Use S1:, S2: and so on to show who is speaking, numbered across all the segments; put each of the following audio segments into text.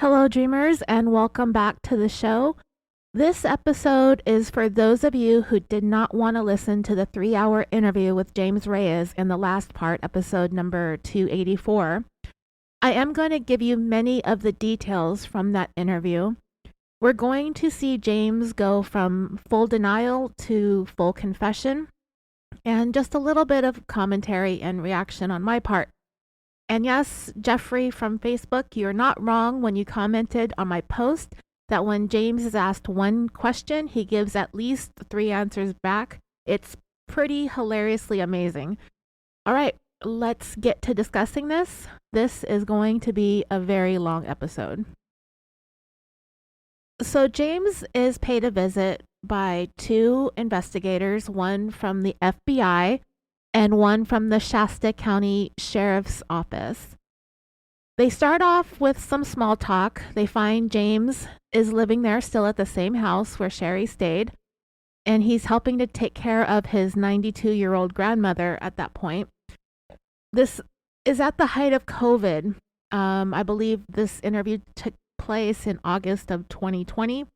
S1: Hello, dreamers, and welcome back to the show. This episode is for those of you who did not want to listen to the 3 hour interview with James Reyes in the last part, episode number 284. I am going to give you many of the details from that interview. We're going to see James go from full denial to full confession, and just a little bit of commentary and reaction on my part. And yes, Jeffrey from Facebook, you're not wrong when you commented on my post that when James is asked one question, he gives at least 3 answers back. It's pretty hilariously amazing. All right, let's get to discussing this. This is going to be a very long episode. So James is paid a visit by two investigators, one from the FBI and one from the Shasta County Sheriff's Office. They start off with some small talk. They find James is living there still at the same house where Sherri stayed, and he's helping to take care of his 92-year-old grandmother at that point. This is at the height of COVID. I believe this interview took place in August of 2020.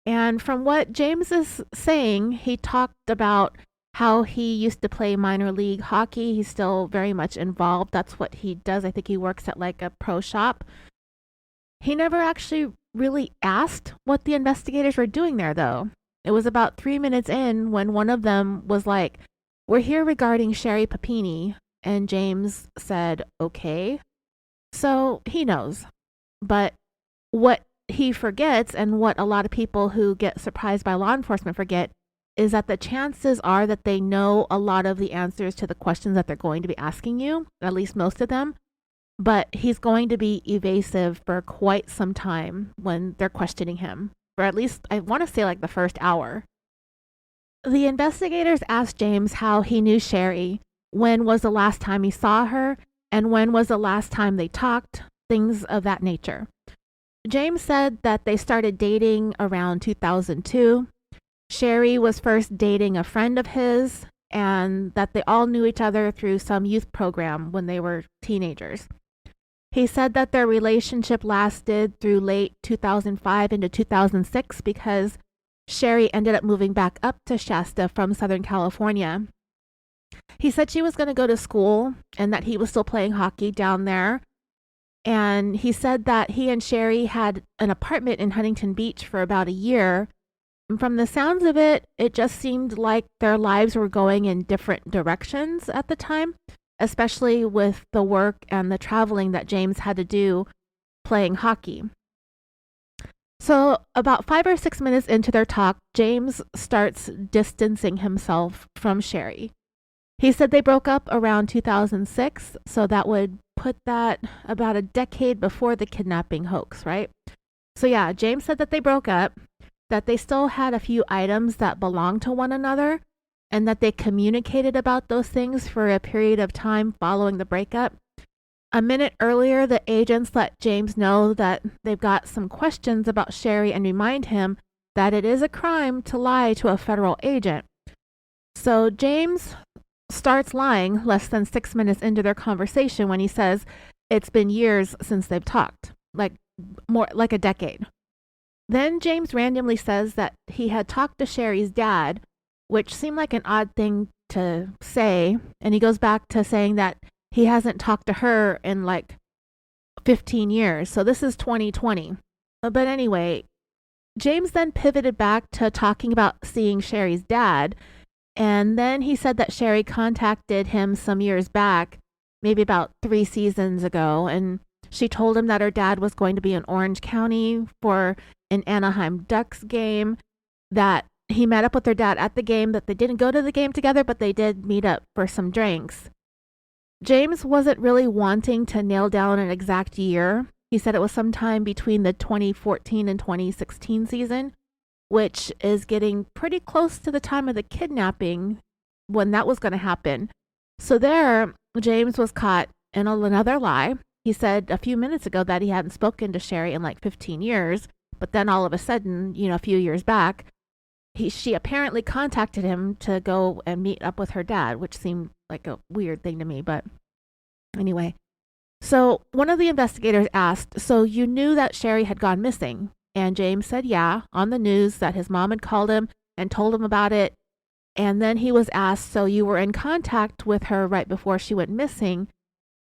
S1: And from what James is saying, he talked about how he used to play minor league hockey. He's still very much involved. That's what he does. I think he works at like a pro shop. He never actually really asked what the investigators were doing there, though. It was about 3 minutes in when one of them was like, "We're here regarding Sherri Papini." And James said, "Okay." So he knows. But what he forgets, and what a lot of people who get surprised by law enforcement forget, is that the chances are that they know a lot of the answers to the questions that they're going to be asking you, at least most of them, but he's going to be evasive for quite some time when they're questioning him, for at least, I want to say, like the first hour. The investigators asked James how he knew Sherri, when was the last time he saw her, and when was the last time they talked, things of that nature. James said that they started dating around 2002. Sherri was first dating a friend of his, and that they all knew each other through some youth program when they were teenagers. He said that their relationship lasted through late 2005 into 2006 because Sherri ended up moving back up to Shasta from Southern California. He said she was going to go to school and that he was still playing hockey down there. And he said that he and Sherri had an apartment in Huntington Beach for about a year. And from the sounds of it, it just seemed like their lives were going in different directions at the time, especially with the work and the traveling that James had to do playing hockey. So about 5 or 6 minutes into their talk, James starts distancing himself from Sherri. He said they broke up around 2006, so that would put that about a decade before the kidnapping hoax, right? So yeah, James said that they broke up, that they still had a few items that belonged to one another, and that they communicated about those things for a period of time following the breakup. A minute earlier, the agents let James know that they've got some questions about Sherri and remind him that it is a crime to lie to a federal agent. So James starts lying less than 6 minutes into their conversation when he says it's been years since they've talked, like more like a decade. Then James randomly says that he had talked to Sherri's dad, which seemed like an odd thing to say, and he goes back to saying that he hasn't talked to her in like 15 years. So this is 2020. But anyway, James then pivoted back to talking about seeing Sherri's dad, and then he said that Sherri contacted him some years back, maybe about 3 seasons ago, and she told him that her dad was going to be in Orange County for an Anaheim Ducks game, that he met up with her dad at the game, that they didn't go to the game together, but they did meet up for some drinks. James wasn't really wanting to nail down an exact year. He said it was sometime between the 2014 and 2016 season, which is getting pretty close to the time of the kidnapping when that was going to happen. So there, James was caught in another lie. He said a few minutes ago that he hadn't spoken to Sherri in like 15 years, but then all of a sudden, a few years back, she apparently contacted him to go and meet up with her dad, which seemed like a weird thing to me, but anyway. So one of the investigators asked, "So you knew that Sherri had gone missing?" And James said, "Yeah, on the news that his mom had called him and told him about it." And then he was asked, "So you were in contact with her right before she went missing?"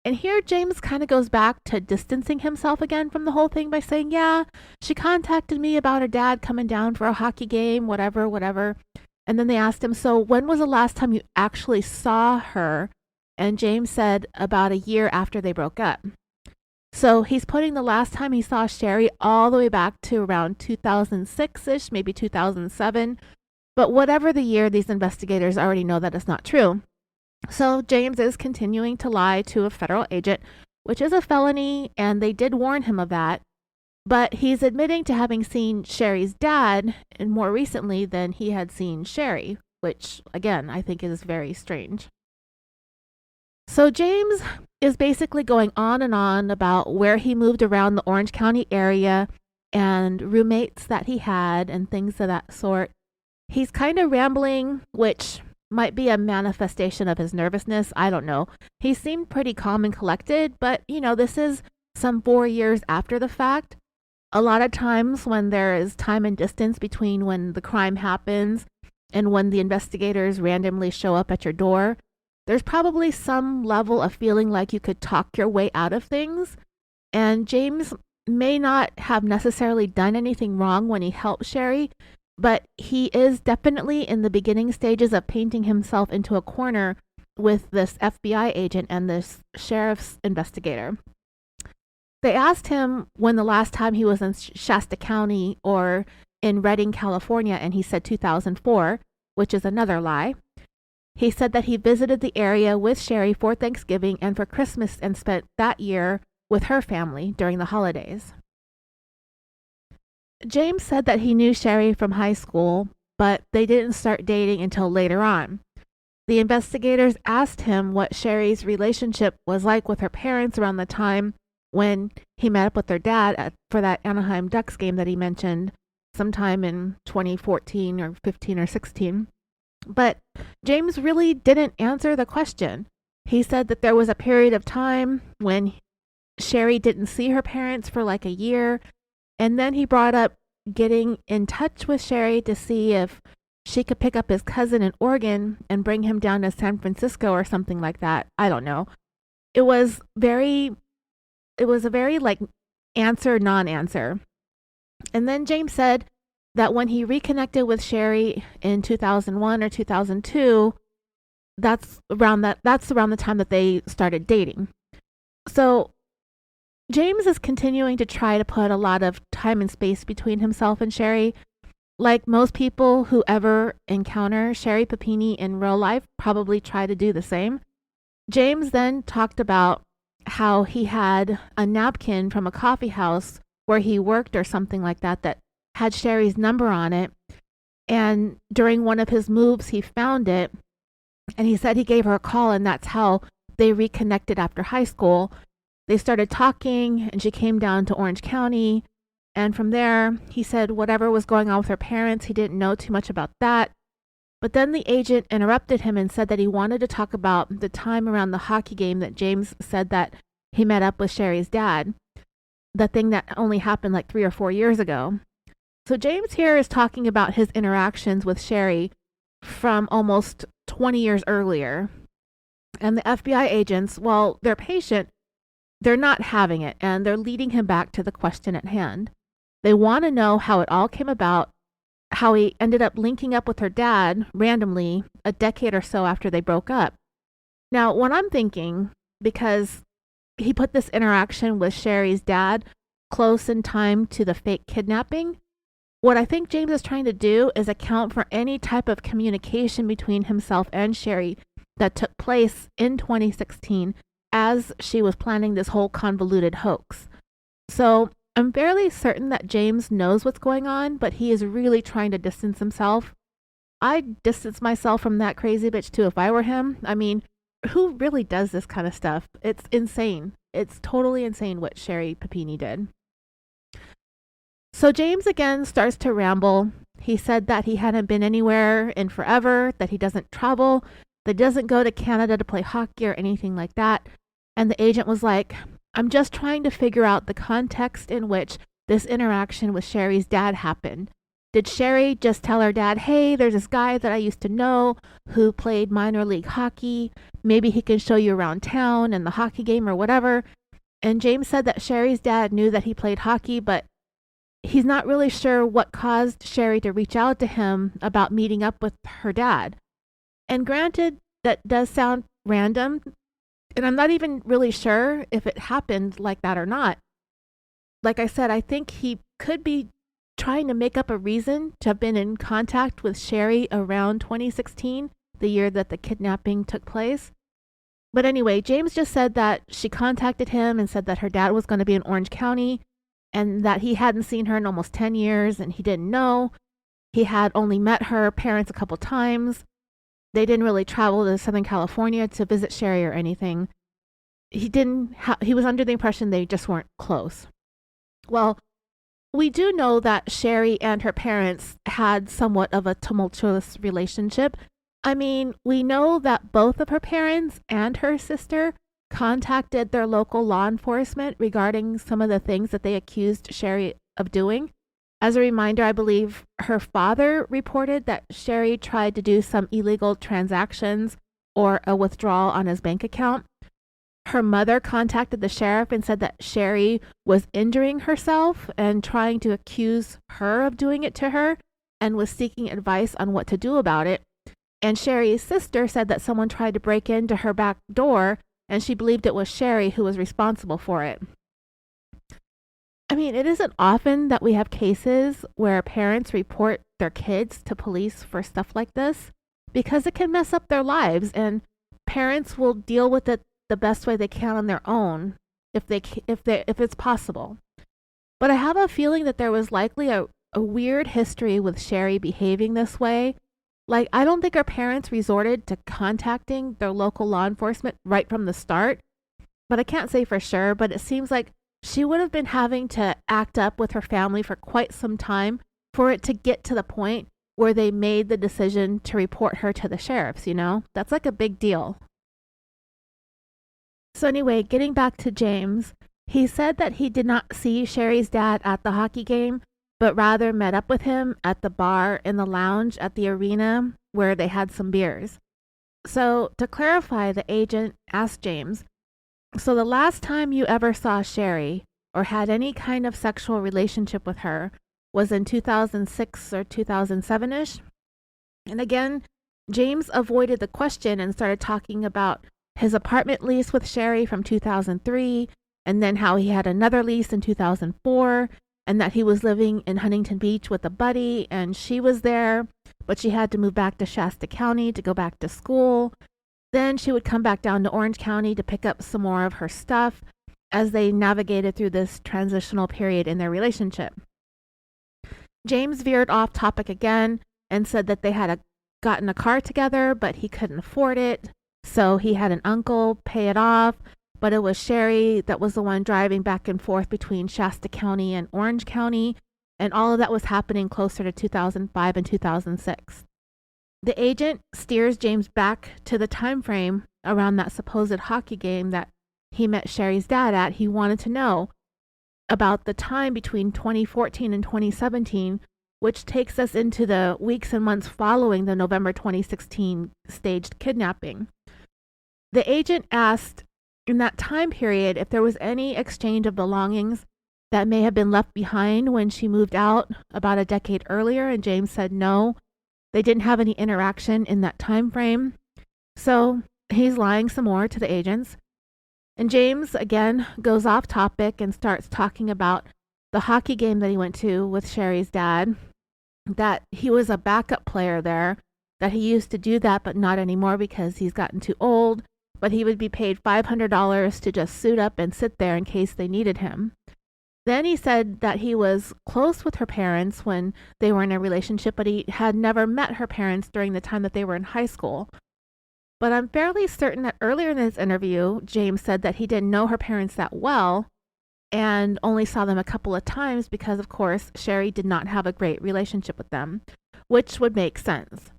S1: And here James kind of goes back to distancing himself again from the whole thing by saying, "Yeah, she contacted me about her dad coming down for a hockey game, whatever, whatever." And then they asked him, "So when was the last time you actually saw her?" And James said, "About a year after they broke up." So he's putting the last time he saw Sherri all the way back to around 2006-ish, maybe 2007. But whatever the year, these investigators already know that it's not true. So James is continuing to lie to a federal agent, which is a felony, and they did warn him of that. But he's admitting to having seen Sherri's dad and more recently than he had seen Sherri, which, again, I think is very strange. So James is basically going on and on about where he moved around the Orange County area and roommates that he had and things of that sort. He's kind of rambling, which might be a manifestation of his nervousness. I don't know. He seemed pretty calm and collected, but this is some 4 years after the fact. A lot of times when there is time and distance between when the crime happens and when the investigators randomly show up at your door, there's probably some level of feeling like you could talk your way out of things. And James may not have necessarily done anything wrong when he helped Sherri, but he is definitely in the beginning stages of painting himself into a corner with this FBI agent and this sheriff's investigator. They asked him when the last time he was in Shasta County or in Redding, California, and he said 2004, which is another lie. He said that he visited the area with Sherri for Thanksgiving and for Christmas and spent that year with her family during the holidays. James said that he knew Sherri from high school, but they didn't start dating until later on. The investigators asked him what Sherri's relationship was like with her parents around the time when he met up with their dad for that Anaheim Ducks game that he mentioned sometime in 2014 or 15 or 16. But James really didn't answer the question. He said that there was a period of time when Sherri didn't see her parents for like a year, and then he brought up getting in touch with Sherri to see if she could pick up his cousin in Oregon and bring him down to San Francisco or something like that. I don't know. It was a very like answer, non-answer. And then James said that when he reconnected with Sherri in 2001 or 2002, that's around the time that they started dating. So James is continuing to try to put a lot of time and space between himself and Sherri. Like most people who ever encounter Sherri Papini in real life probably try to do the same. James then talked about how he had a napkin from a coffee house where he worked or something like that that had Sherri's number on it. And during one of his moves, he found it. And he said he gave her a call, and that's how they reconnected after high school. They started talking, and she came down to Orange County. And from there, he said whatever was going on with her parents, he didn't know too much about that. But then the agent interrupted him and said that he wanted to talk about the time around the hockey game that James said that he met up with Sherri's dad, the thing that only happened like 3 or 4 years ago. So James here is talking about his interactions with Sherri from almost 20 years earlier. And the FBI agents, well, they're patient, they're not having it, and they're leading him back to the question at hand. They want to know how it all came about, how he ended up linking up with her dad randomly a decade or so after they broke up. Now, what I'm thinking, because he put this interaction with Sherri's dad close in time to the fake kidnapping, what I think James is trying to do is account for any type of communication between himself and Sherri that took place in 2016 as she was planning this whole convoluted hoax. So I'm fairly certain that James knows what's going on, but he is really trying to distance himself. I'd distance myself from that crazy bitch too if I were him. I mean, who really does this kind of stuff? It's insane. It's totally insane what Sherri Papini did. So James again starts to ramble. He said that he hadn't been anywhere in forever, that he doesn't travel, that he doesn't go to Canada to play hockey or anything like that. And the agent was like, I'm just trying to figure out the context in which this interaction with Sherri's dad happened. Did Sherri just tell her dad, hey, there's this guy that I used to know who played minor league hockey. Maybe he can show you around town and the hockey game or whatever. And James said that Sherri's dad knew that he played hockey, but he's not really sure what caused Sherri to reach out to him about meeting up with her dad. And granted, that does sound random, and I'm not even really sure if it happened like that or not. Like I said, I think he could be trying to make up a reason to have been in contact with Sherri around 2016, the year that the kidnapping took place. But anyway, James just said that she contacted him and said that her dad was going to be in Orange County and that he hadn't seen her in almost 10 years and he didn't know. He had only met her parents a couple times. They didn't really travel to Southern California to visit Sherri or anything. He was under the impression they just weren't close. Well, we do know that Sherri and her parents had somewhat of a tumultuous relationship. I mean, we know that both of her parents and her sister contacted their local law enforcement regarding some of the things that they accused Sherri of doing. As a reminder, I believe her father reported that Sherri tried to do some illegal transactions or a withdrawal on his bank account. Her mother contacted the sheriff and said that Sherri was injuring herself and trying to accuse her of doing it to her and was seeking advice on what to do about it. And Sherri's sister said that someone tried to break into her back door and she believed it was Sherri who was responsible for it. I mean, it isn't often that we have cases where parents report their kids to police for stuff like this because it can mess up their lives, and parents will deal with it the best way they can on their own if it's possible. But I have a feeling that there was likely a weird history with Sherri behaving this way. Like, I don't think her parents resorted to contacting their local law enforcement right from the start, but I can't say for sure, but it seems like she would have been having to act up with her family for quite some time for it to get to the point where they made the decision to report her to the sheriffs, you know? That's like a big deal. So anyway, getting back to James, he said that he did not see Sherri's dad at the hockey game, but rather met up with him at the bar in the lounge at the arena where they had some beers. So to clarify, the agent asked James, so the last time you ever saw Sherri or had any kind of sexual relationship with her was in 2006 or 2007-ish? And again, James avoided the question and started talking about his apartment lease with Sherri from 2003, and then how he had another lease in 2004, and that he was living in Huntington Beach with a buddy, and she was there, but she had to move back to Shasta County to go back to school. Then she would come back down to Orange County to pick up some more of her stuff as they navigated through this transitional period in their relationship. James veered off topic again and said that they had gotten a car together, but he couldn't afford it. So he had an uncle pay it off, but it was Sherri that was the one driving back and forth between Shasta County and Orange County, and all of that was happening closer to 2005 and 2006. The agent steers James back to the time frame around that supposed hockey game that he met Sherri's dad at. He wanted to know about the time between 2014 and 2017, which takes us into the weeks and months following the November 2016 staged kidnapping. The agent asked in that time period if there was any exchange of belongings that may have been left behind when she moved out about a decade earlier, and James said no. They didn't have any interaction in that time frame. So he's lying some more to the agents. And James, again, goes off topic and starts talking about the hockey game that he went to with Sherri's dad, that he was a backup player there, that he used to do that, but not anymore because he's gotten too old, but he would be paid $500 to just suit up and sit there in case they needed him. Then he said that he was close with her parents when they were in a relationship, but he had never met her parents during the time that they were in high school. But I'm fairly certain that earlier in this interview, James said that he didn't know her parents that well and only saw them a couple of times because, of course, Sherri did not have a great relationship with them, which would make sense.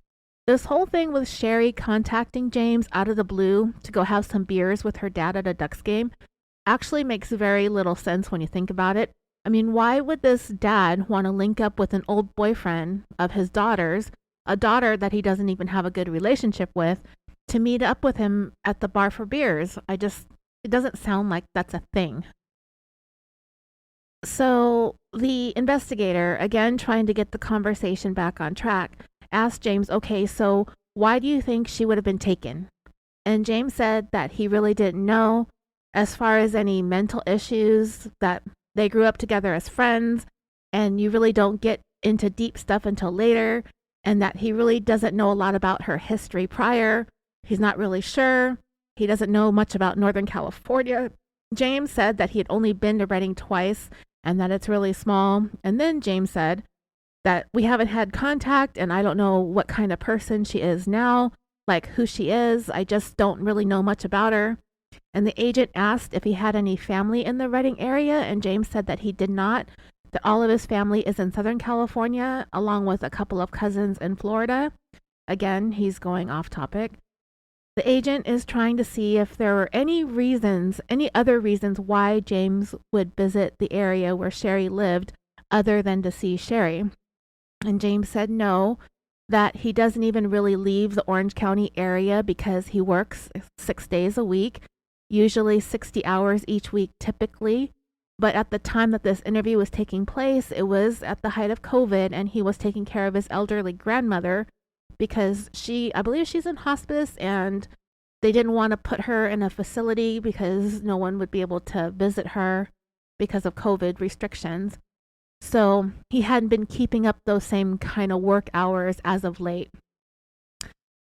S1: This whole thing with Sherri contacting James out of the blue to go have some beers with her dad at a Ducks game, actually makes very little sense when you think about it. I mean, why would this dad want to link up with an old boyfriend of his daughter's, a daughter that he doesn't even have a good relationship with, to meet up with him at the bar for beers? It doesn't sound like that's a thing. So the investigator, again trying to get the conversation back on track, asked James, okay, so why do you think she would have been taken? And James said that he really didn't know, as far as any mental issues, that they grew up together as friends, and you really don't get into deep stuff until later, and that he really doesn't know a lot about her history prior. He's not really sure. He doesn't know much about Northern California. James said that he had only been to Redding twice and that it's really small. And then James said that we haven't had contact and I don't know what kind of person she is now, like who she is. I just don't really know much about her. And the agent asked if he had any family in the Redding area, and James said that he did not, that all of his family is in Southern California, along with a couple of cousins in Florida. Again, he's going off topic. The agent is trying to see if there were any other reasons why James would visit the area where Sherri lived other than to see Sherri. And James said no, that he doesn't even really leave the Orange County area because he works 6 days a week, usually 60 hours each week typically. But at the time that this interview was taking place, it was at the height of COVID, and he was taking care of his elderly grandmother because I believe she's in hospice, and they didn't want to put her in a facility because no one would be able to visit her because of COVID restrictions. So he hadn't been keeping up those same kind of work hours as of late.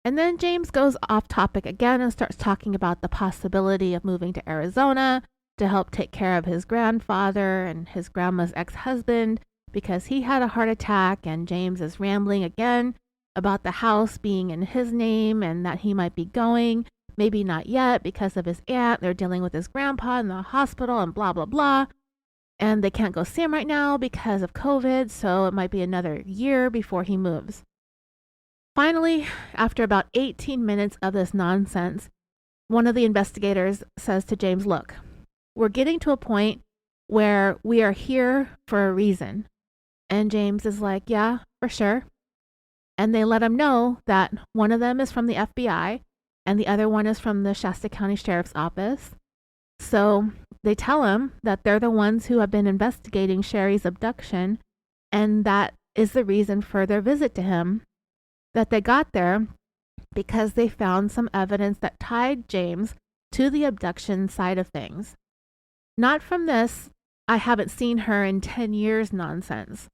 S1: And then James goes off topic again and starts talking about the possibility of moving to Arizona to help take care of his grandfather and his grandma's ex-husband because he had a heart attack, and James is rambling again about the house being in his name and that he might be going, maybe not yet because of his aunt. They're dealing with his grandpa in the hospital and blah, blah, blah. And they can't go see him right now because of COVID, so it might be another year before he moves. Finally, after about 18 minutes of this nonsense, one of the investigators says to James, look, we're getting to a point where we are here for a reason. And James is like, yeah, for sure. And they let him know that one of them is from the FBI and the other one is from the Shasta County Sheriff's Office. So they tell him that they're the ones who have been investigating Sherri's abduction, and that is the reason for their visit to him, that they got there because they found some evidence that tied James to the abduction side of things. Not from this, I haven't seen her in 10 years nonsense.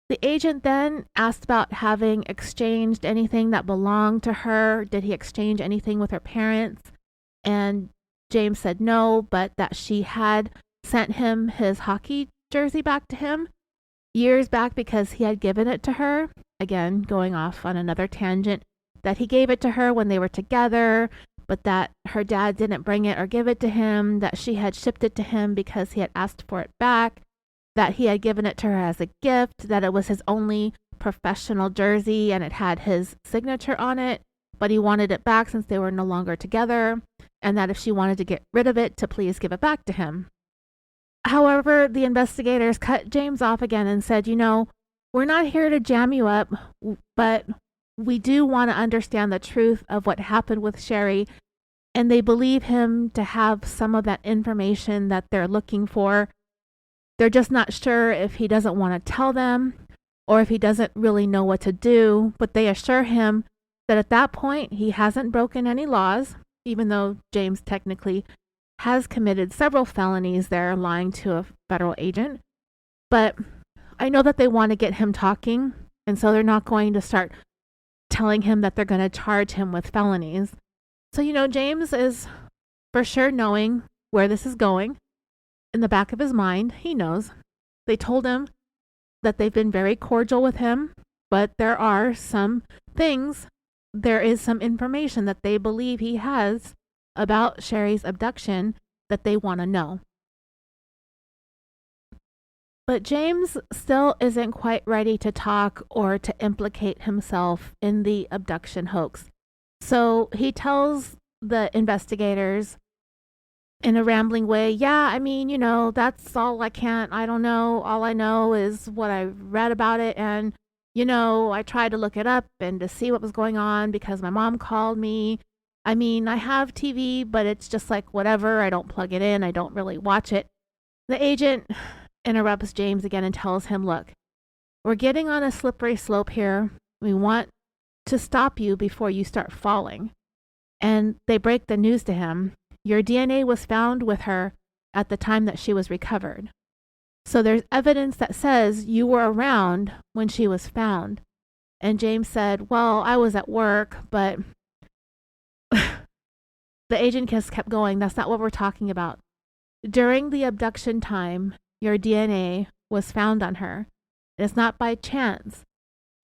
S1: The agent then asked about having exchanged anything that belonged to her. Did he exchange anything with her parents? And James said no, but that she had sent him his hockey jersey back to him years back because he had given it to her. Again, going off on another tangent, that he gave it to her when they were together, but that her dad didn't bring it or give it to him, that she had shipped it to him because he had asked for it back, that he had given it to her as a gift, that it was his only professional jersey and it had his signature on it, but he wanted it back since they were no longer together, and that if she wanted to get rid of it, to please give it back to him. However, the investigators cut James off again and said, we're not here to jam you up, but we do want to understand the truth of what happened with Sherri, and they believe him to have some of that information that they're looking for. They're just not sure if he doesn't want to tell them or if he doesn't really know what to do, but they assure him that at that point he hasn't broken any laws, even though James technically has committed several felonies there, lying to a federal agent. But I know that they want to get him talking, and so they're not going to start telling him that they're going to charge him with felonies. So, James is for sure knowing where this is going. In the back of his mind, he knows. They told him that they've been very cordial with him, but there are some things, there is some information that they believe he has about Sherri's abduction that they want to know. But James still isn't quite ready to talk or to implicate himself in the abduction hoax. So he tells the investigators in a rambling way, yeah, I mean, that's all I don't know. All I know is what I read about it. And, I tried to look it up and to see what was going on because my mom called me. I mean, I have TV, but it's just like whatever. I don't plug it in. I don't really watch it. The agent interrupts James again and tells him, look, we're getting on a slippery slope here. We want to stop you before you start falling. And they break the news to him. Your DNA was found with her at the time that she was recovered. So there's evidence that says you were around when she was found. And James said, well, I was at work, but the agent just kept going. That's not what we're talking about. During the abduction time, your DNA was found on her. It's not by chance.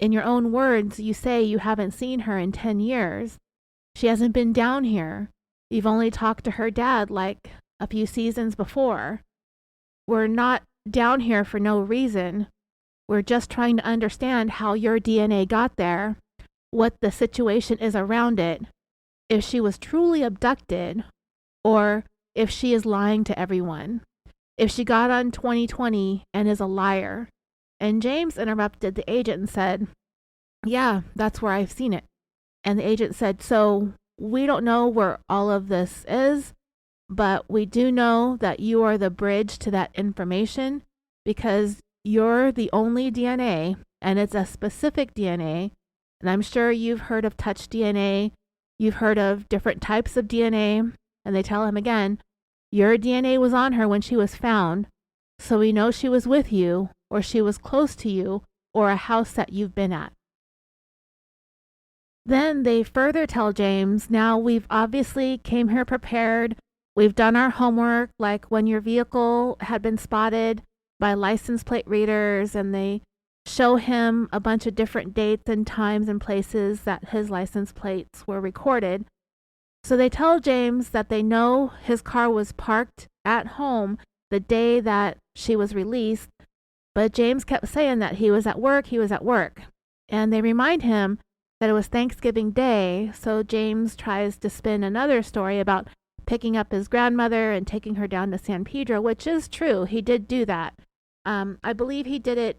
S1: In your own words, you say you haven't seen her in 10 years. She hasn't been down here. You've only talked to her dad like a few seasons before. We're not down here for no reason. We're just trying to understand how your DNA got there, what the situation is around it, if she was truly abducted, or if she is lying to everyone, if she got on 2020 and is a liar. And James interrupted the agent and said, yeah, that's where I've seen it. And the agent said, so we don't know where all of this is, but we do know that you are the bridge to that information because you're the only DNA, and it's a specific DNA. And I'm sure you've heard of touch DNA. You've heard of different types of DNA. And they tell him again, your DNA was on her when she was found. So we know she was with you, or she was close to you, or a house that you've been at. Then they further tell James, now we've obviously came here prepared. We've done our homework, like when your vehicle had been spotted by license plate readers, and they show him a bunch of different dates and times and places that his license plates were recorded. So they tell James that they know his car was parked at home the day that she was released, but James kept saying that he was at work. And they remind him that it was Thanksgiving Day, so James tries to spin another story about picking up his grandmother and taking her down to San Pedro, which is true. He did do that. I believe he did it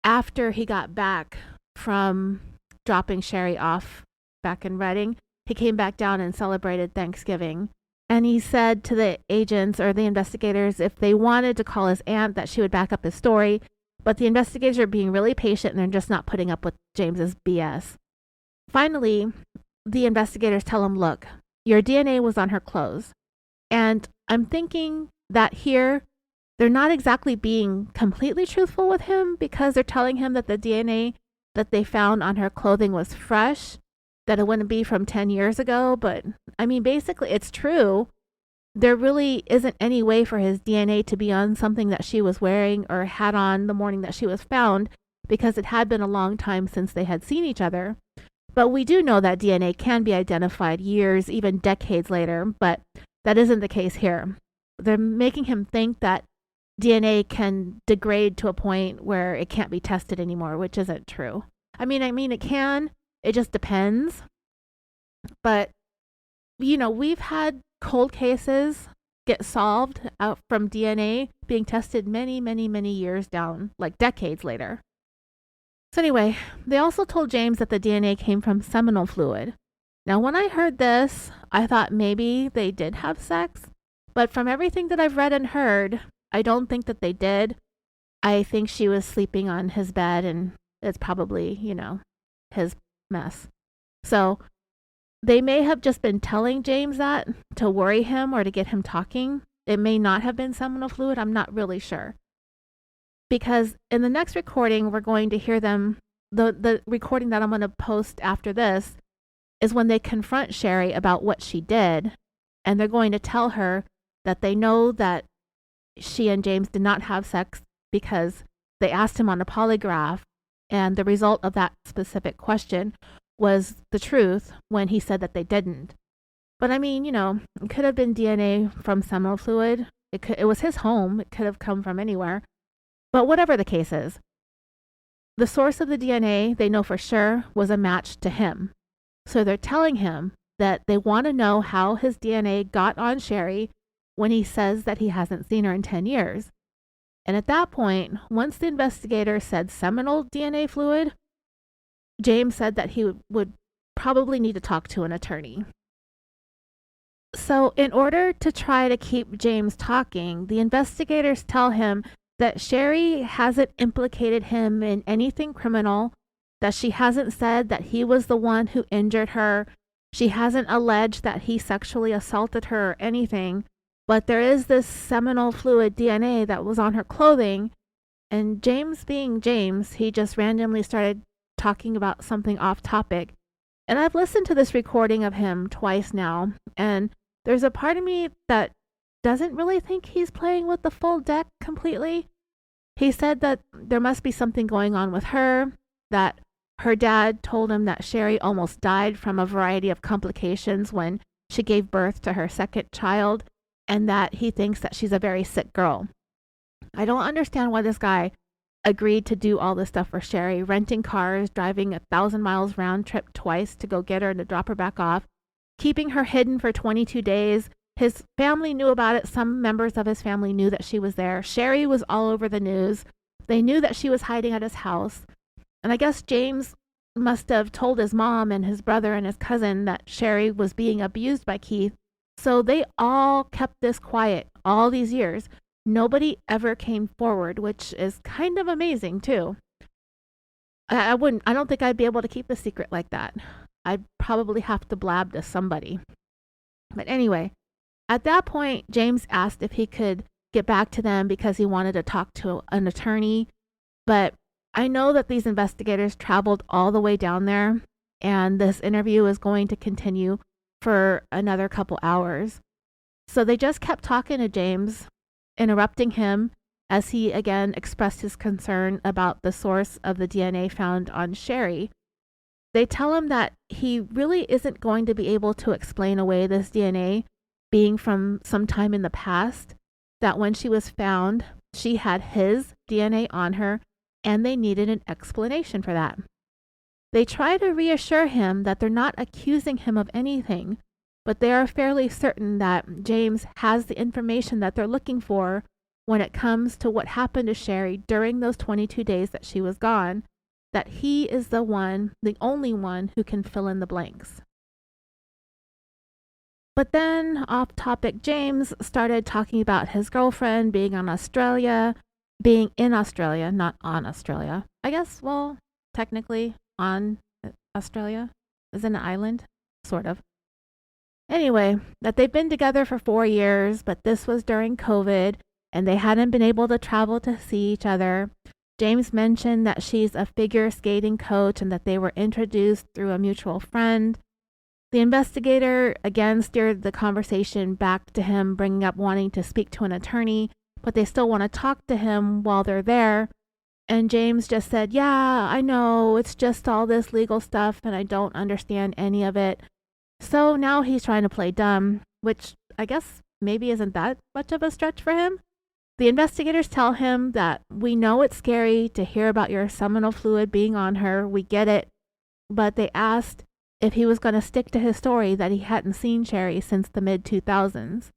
S1: after he got back from dropping Sherri off back in Redding. He came back down and celebrated Thanksgiving. And he said to the agents or the investigators if they wanted to call his aunt that she would back up his story. But the investigators are being really patient and they're just not putting up with James's BS. Finally, the investigators tell him, look, your DNA was on her clothes. And I'm thinking that here, they're not exactly being completely truthful with him because they're telling him that the DNA that they found on her clothing was fresh, that it wouldn't be from 10 years ago. But I mean, basically, it's true. There really isn't any way for his DNA to be on something that she was wearing or had on the morning that she was found because it had been a long time since they had seen each other. But we do know that DNA can be identified years, even decades later, but that isn't the case here. They're making him think that DNA can degrade to a point where it can't be tested anymore, which isn't true. I mean, it can. It just depends. But, we've had cold cases get solved out from DNA being tested many, many, many years down, like decades later. So anyway, they also told James that the DNA came from seminal fluid. Now, when I heard this, I thought maybe they did have sex, but from everything that I've read and heard, I don't think that they did. I think she was sleeping on his bed and it's probably, his mess. So they may have just been telling James that to worry him or to get him talking. It may not have been seminal fluid. I'm not really sure. Because in the next recording, we're going to hear them, the recording that I'm going to post after this is when they confront Sherri about what she did. And they're going to tell her that they know that she and James did not have sex because they asked him on a polygraph. And the result of that specific question was the truth when he said that they didn't. But I mean, it could have been DNA from seminal fluid. It was his home. It could have come from anywhere. But whatever the case is, the source of the DNA, they know for sure, was a match to him. So they're telling him that they want to know how his DNA got on Sherri when he says that he hasn't seen her in 10 years. And at that point, once the investigator said seminal DNA fluid, James said that he would probably need to talk to an attorney. So, in order to try to keep James talking, the investigators tell him that Sherri hasn't implicated him in anything criminal, that she hasn't said that he was the one who injured her, she hasn't alleged that he sexually assaulted her or anything, but there is this seminal fluid DNA that was on her clothing. And James, being James, he just randomly started talking about something off topic. And I've listened to this recording of him twice now, and there's a part of me that doesn't really think he's playing with the full deck completely. He said that there must be something going on with her, that her dad told him that Sherri almost died from a variety of complications when she gave birth to her second child, and that he thinks that she's a very sick girl. I don't understand why this guy agreed to do all this stuff for Sherri, renting cars, driving 1,000 miles round trip twice to go get her and to drop her back off, keeping her hidden for 22 days. His family knew about it. Some members of his family knew that she was there. Sherri was all over the news. They knew that she was hiding at his house. And I guess James must have told his mom and his brother and his cousin that Sherri was being abused by Keith. So they all kept this quiet all these years. Nobody ever came forward, which is kind of amazing too. I don't think I'd be able to keep a secret like that. I'd probably have to blab to somebody. But anyway, at that point, James asked if he could get back to them because he wanted to talk to an attorney. But I know that these investigators traveled all the way down there, and this interview is going to continue for another couple hours. So they just kept talking to James, interrupting him as he again expressed his concern about the source of the DNA found on Sherri. They tell him that he really isn't going to be able to explain away this DNA being from some time in the past, that when she was found, she had his DNA on her, and they needed an explanation for that. They try to reassure him that they're not accusing him of anything, but they are fairly certain that James has the information that they're looking for when it comes to what happened to Sherri during those 22 days that she was gone, that he is the one, the only one who can fill in the blanks. But then, off topic, James started talking about his girlfriend being in Australia, not on Australia. I guess, well, technically on Australia. Is an island, sort of. Anyway, that they've been together for 4 years, but this was during COVID, and they hadn't been able to travel to see each other. James mentioned that she's a figure skating coach and that they were introduced through a mutual friend. The investigator again steered the conversation back to him, bringing up wanting to speak to an attorney, but they still want to talk to him while they're there. And James just said, yeah, I know, it's just all this legal stuff and I don't understand any of it. So now he's trying to play dumb, which I guess maybe isn't that much of a stretch for him. The investigators tell him that we know it's scary to hear about your seminal fluid being on her. We get it. But they asked if he was going to stick to his story that he hadn't seen Sherri since the mid-2000s.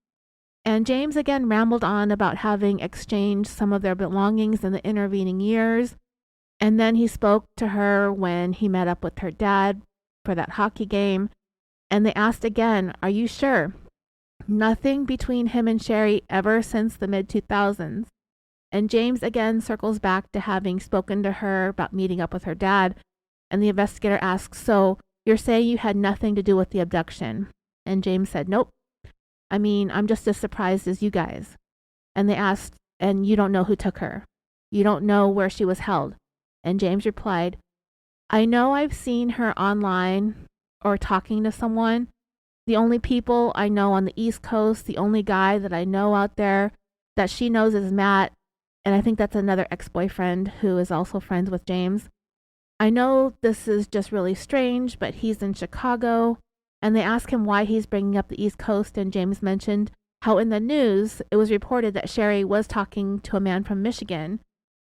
S1: And James again rambled on about having exchanged some of their belongings in the intervening years. And then he spoke to her when he met up with her dad for that hockey game. And they asked again, are you sure? Nothing between him and Sherri ever since the mid-2000s. And James again circles back to having spoken to her about meeting up with her dad. And the investigator asks, so you're saying you had nothing to do with the abduction? And James said, nope. I mean, I'm just as surprised as you guys. And they asked, and you don't know who took her? You don't know where she was held? And James replied, I know I've seen her online or talking to someone. The only people I know on the East Coast, the only guy that I know out there that she knows is Matt. And I think that's another ex-boyfriend who is also friends with James. I know this is just really strange, but he's in Chicago. And they ask him why he's bringing up the East Coast. And James mentioned how in the news, it was reported that Sherri was talking to a man from Michigan,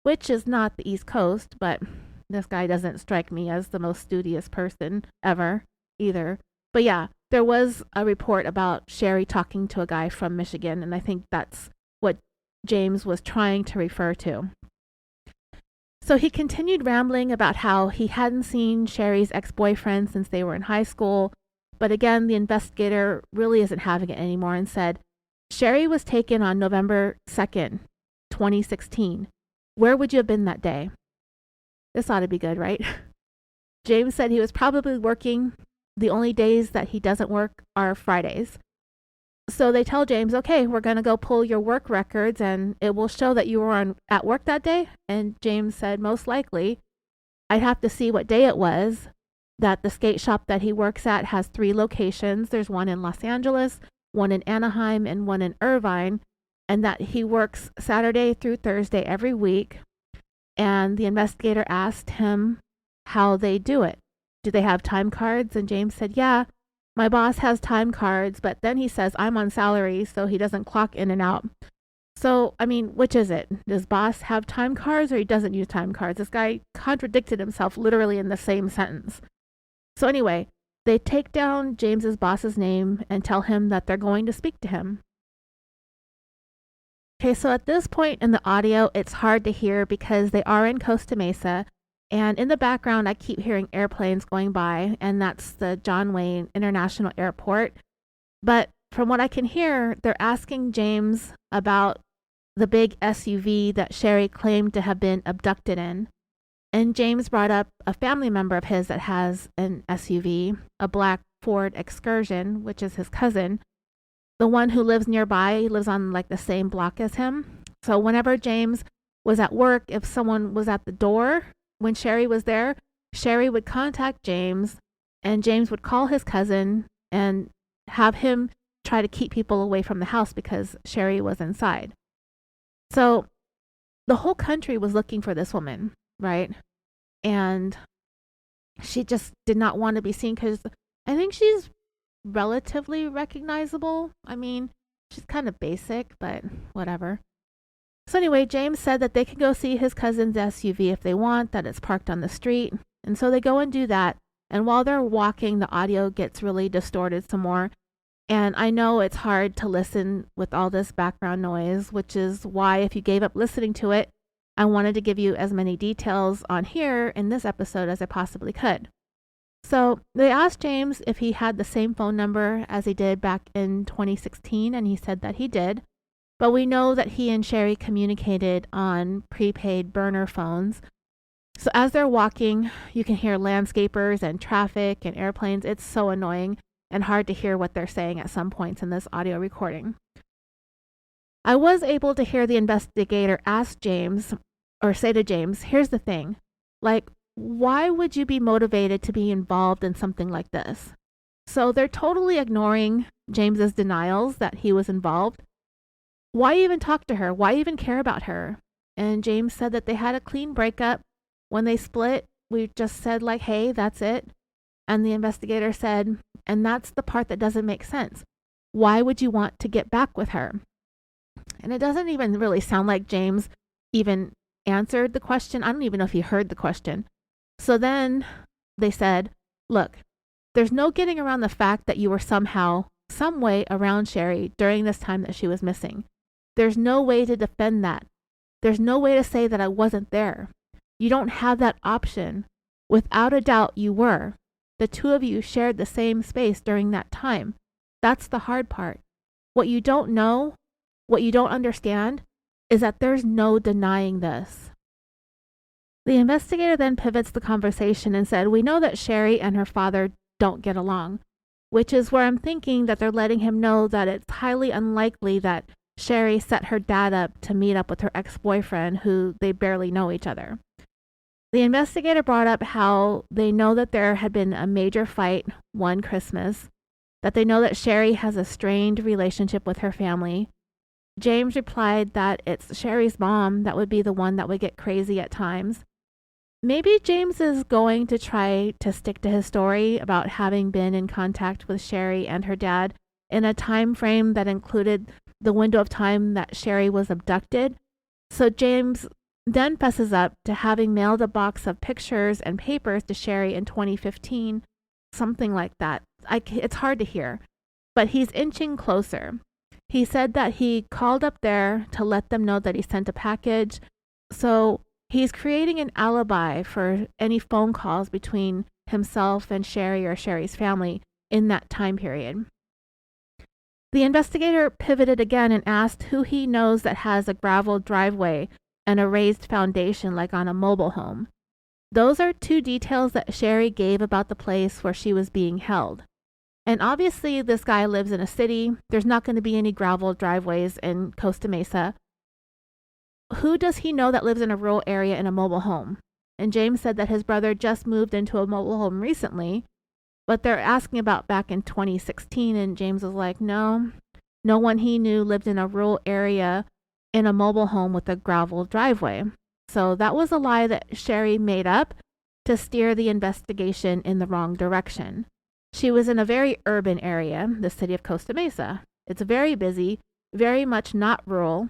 S1: which is not the East Coast, but this guy doesn't strike me as the most studious person ever either. But yeah, there was a report about Sherri talking to a guy from Michigan, and I think that's what James was trying to refer to. So he continued rambling about how he hadn't seen Sherri's ex-boyfriend since they were in high school, but again, the investigator really isn't having it anymore and said, Sherri was taken on November 2nd, 2016. Where would you have been that day? This ought to be good, right? James said he was probably working. The only days that he doesn't work are Fridays. So they tell James, okay, we're going to go pull your work records and it will show that you were at work that day. And James said, most likely, I'd have to see what day it was, that the skate shop that he works at has 3 locations. There's one in Los Angeles, one in Anaheim, and one in Irvine, and that he works Saturday through Thursday every week. And the investigator asked him how they do it. Do they have time cards? And James said, yeah, my boss has time cards, but then he says I'm on salary, so he doesn't clock in and out. So, I mean, which is it? Does boss have time cards or he doesn't use time cards? This guy contradicted himself literally in the same sentence. So anyway, they take down James's boss's name and tell him that they're going to speak to him. Okay, so at this point in the audio, it's hard to hear because they are in Costa Mesa, and in the background, I keep hearing airplanes going by, and that's the John Wayne International Airport. But from what I can hear, they're asking James about the big SUV that Sherri claimed to have been abducted in. And James brought up a family member of his that has an SUV, a black Ford Excursion, which is his cousin. The one who lives nearby lives on like the same block as him. So whenever James was at work, if someone was at the door when Sherri was there, Sherri would contact James, and James would call his cousin and have him try to keep people away from the house because Sherri was inside. So the whole country was looking for this woman, right? And she just did not want to be seen because I think she's relatively recognizable. I mean, she's kind of basic, but whatever. So anyway, James said that they can go see his cousin's SUV if they want, that it's parked on the street. And so they go and do that. And while they're walking, the audio gets really distorted some more. And I know it's hard to listen with all this background noise, which is why if you gave up listening to it, I wanted to give you as many details on here in this episode as I possibly could. So they asked James if he had the same phone number as he did back in 2016, and he said that he did. But we know that he and Sherri communicated on prepaid burner phones. So as they're walking, you can hear landscapers and traffic and airplanes. It's so annoying and hard to hear what they're saying at some points in this audio recording. I was able to hear the investigator ask James, or say to James, here's the thing, like, why would you be motivated to be involved in something like this? So they're totally ignoring James's denials that he was involved. Why even talk to her? Why even care about her? And James said that they had a clean breakup. When they split, we just said like, hey, that's it. And the investigator said, and that's the part that doesn't make sense. Why would you want to get back with her? And it doesn't even really sound like James even answered the question. I don't even know if he heard the question. So then they said, look, there's no getting around the fact that you were somehow, some way around Sherri during this time that she was missing. There's no way to defend that. There's no way to say that I wasn't there. You don't have that option. Without a doubt, you were. The two of you shared the same space during that time. That's the hard part. What you don't know, what you don't understand, is that there's no denying this. The investigator then pivots the conversation and said, we know that Sherri and her father don't get along, which is where I'm thinking that they're letting him know that it's highly unlikely that Sherri set her dad up to meet up with her ex-boyfriend who they barely know each other. The investigator brought up how they know that there had been a major fight one Christmas, that they know that Sherri has a strained relationship with her family. James replied that it's Sherri's mom that would be the one that would get crazy at times. Maybe James is going to try to stick to his story about having been in contact with Sherri and her dad in a time frame that included the window of time that Sherri was abducted. So James then fesses up to having mailed a box of pictures and papers to Sherri in 2015 something like that. It's hard to hear, but he's inching closer. He said that he called up there to let them know that he sent a package. So he's creating an alibi for any phone calls between himself and Sherri or Sherri's family in that time period. The investigator pivoted again and asked who he knows that has a gravel driveway and a raised foundation like on a mobile home. Those are two details that Sherri gave about the place where she was being held. And obviously, this guy lives in a city. There's not going to be any gravel driveways in Costa Mesa. Who does he know that lives in a rural area in a mobile home? And James said that his brother just moved into a mobile home recently, but they're asking about back in 2016, and James was like, no one he knew lived in a rural area in a mobile home with a gravel driveway. So that was a lie that Sherri made up to steer the investigation in the wrong direction. She was in a very urban area, the city of Costa Mesa. It's very busy, very much not rural.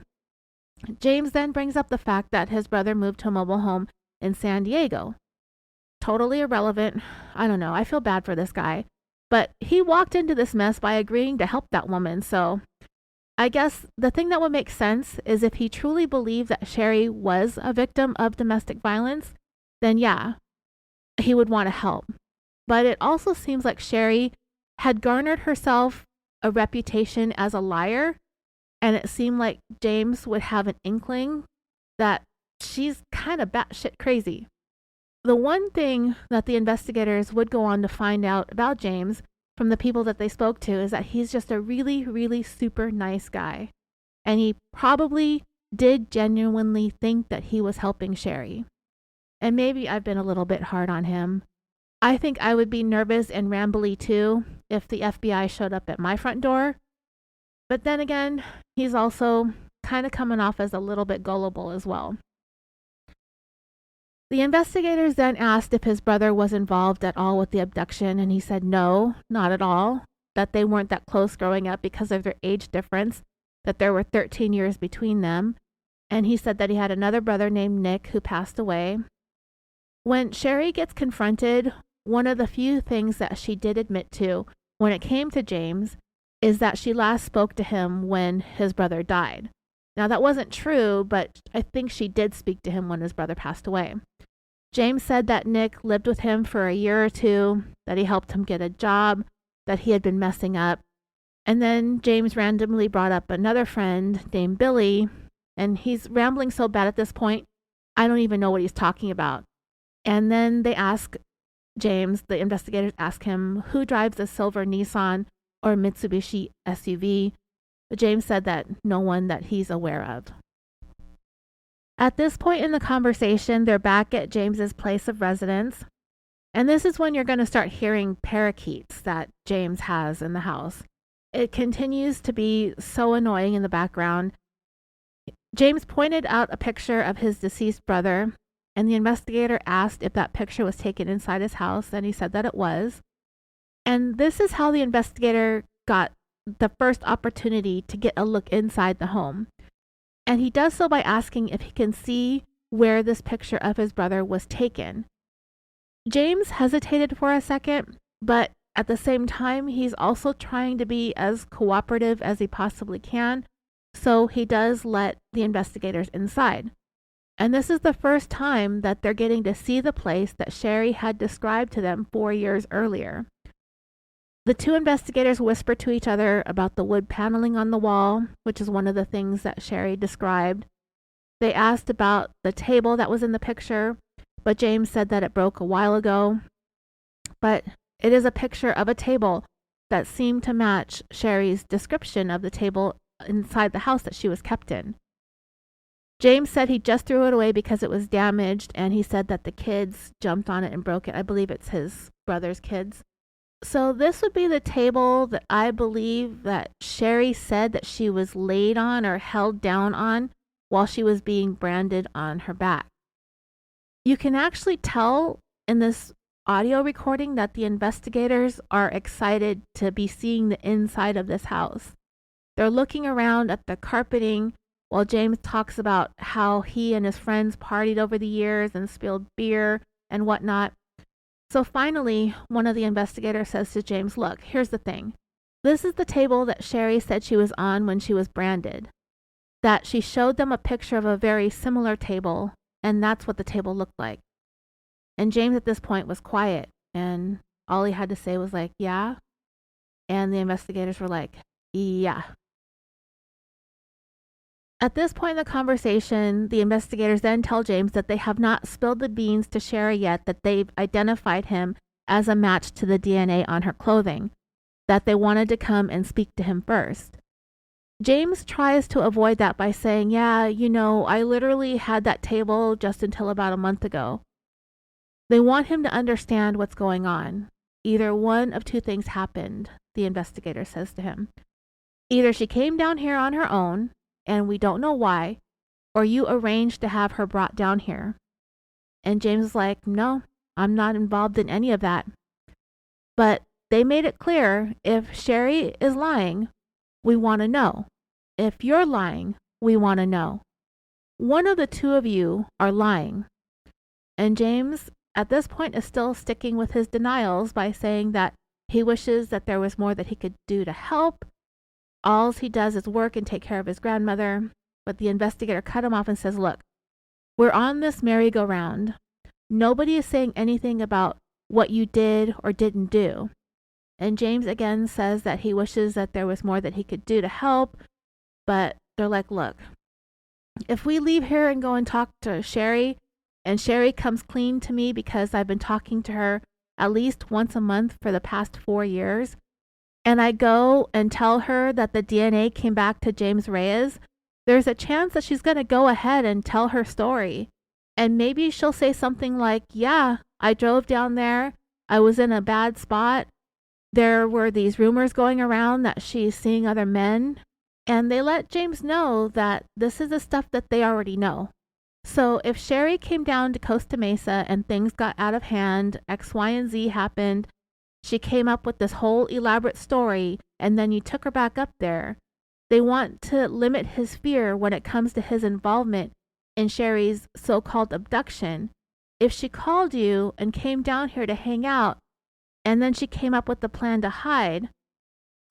S1: James then brings up the fact that his brother moved to a mobile home in San Diego. Totally irrelevant. I don't know. I feel bad for this guy. But he walked into this mess by agreeing to help that woman. So I guess the thing that would make sense is if he truly believed that Sherri was a victim of domestic violence, then yeah, he would want to help. But it also seems like Sherri had garnered herself a reputation as a liar, and it seemed like James would have an inkling that she's kind of batshit crazy. The one thing that the investigators would go on to find out about James from the people that they spoke to is that he's just a really, really super nice guy. And he probably did genuinely think that he was helping Sherri. And maybe I've been a little bit hard on him. I think I would be nervous and rambly too if the FBI showed up at my front door. But then again, he's also kind of coming off as a little bit gullible as well. The investigators then asked if his brother was involved at all with the abduction, and he said no, not at all, that they weren't that close growing up because of their age difference, that there were 13 years between them, and he said that he had another brother named Nick who passed away. When Sherri gets confronted, one of the few things that she did admit to when it came to James is that she last spoke to him when his brother died. Now, that wasn't true, but I think she did speak to him when his brother passed away. James said that Nick lived with him for a year or two, that he helped him get a job, that he had been messing up. And then James randomly brought up another friend named Billy, and he's rambling so bad at this point, I don't even know what he's talking about. And then they ask James, the investigators ask him who drives a silver Nissan or Mitsubishi SUV. But James said that no one that he's aware of. At this point in the conversation, they're back at James's place of residence. And this is when you're going to start hearing parakeets that James has in the house. It continues to be so annoying in the background. James pointed out a picture of his deceased brother, and the investigator asked if that picture was taken inside his house, and he said that it was. And this is how the investigator got the first opportunity to get a look inside the home. And he does so by asking if he can see where this picture of his brother was taken. James hesitated for a second, but at the same time, he's also trying to be as cooperative as he possibly can, so he does let the investigators inside. And this is the first time that they're getting to see the place that Sherri had described to them 4 years earlier. The two investigators whispered to each other about the wood paneling on the wall, which is one of the things that Sherri described. They asked about the table that was in the picture, but James said that it broke a while ago. But it is a picture of a table that seemed to match Sherri's description of the table inside the house that she was kept in. James said he just threw it away because it was damaged, and he said that the kids jumped on it and broke it. I believe it's his brother's kids. So this would be the table that I believe that Sherri said that she was laid on or held down on while she was being branded on her back. You can actually tell in this audio recording that the investigators are excited to be seeing the inside of this house. They're looking around at the carpeting while James talks about how he and his friends partied over the years and spilled beer and whatnot. So finally, one of the investigators says to James, look, here's the thing. This is the table that Sherri said she was on when she was branded. That she showed them a picture of a very similar table, and that's what the table looked like. And James at this point was quiet, and all he had to say was like, yeah. And the investigators were like, yeah. At this point in the conversation, the investigators then tell James that they have not spilled the beans to Sherri yet, that they've identified him as a match to the DNA on her clothing, that they wanted to come and speak to him first. James tries to avoid that by saying, yeah, I literally had that table just until about a month ago. They want him to understand what's going on. Either one of two things happened, the investigator says to him. Either she came down here on her own, and we don't know why, or you arranged to have her brought down here. And James is like, no, I'm not involved in any of that. But they made it clear, if Sherri is lying, we want to know. If you're lying, we want to know. One of the two of you are lying. And James, at this point, is still sticking with his denials by saying that he wishes that there was more that he could do to help. All he does is work and take care of his grandmother. But the investigator cut him off and says, look, we're on this merry-go-round. Nobody is saying anything about what you did or didn't do. And James again says that he wishes that there was more that he could do to help. But they're like, look, if we leave here and go and talk to Sherri, and Sherri comes clean to me because I've been talking to her at least once a month for the past 4 years, and I go and tell her that the DNA came back to James Reyes, there's a chance that she's going to go ahead and tell her story. And maybe she'll say something like, yeah, I drove down there. I was in a bad spot. There were these rumors going around that she's seeing other men. And they let James know that this is the stuff that they already know. So if Sherri came down to Costa Mesa and things got out of hand, X, Y, and Z happened, she came up with this whole elaborate story, and then you took her back up there. They want to limit his fear when it comes to his involvement in Sherri's so-called abduction. If she called you and came down here to hang out, and then she came up with the plan to hide,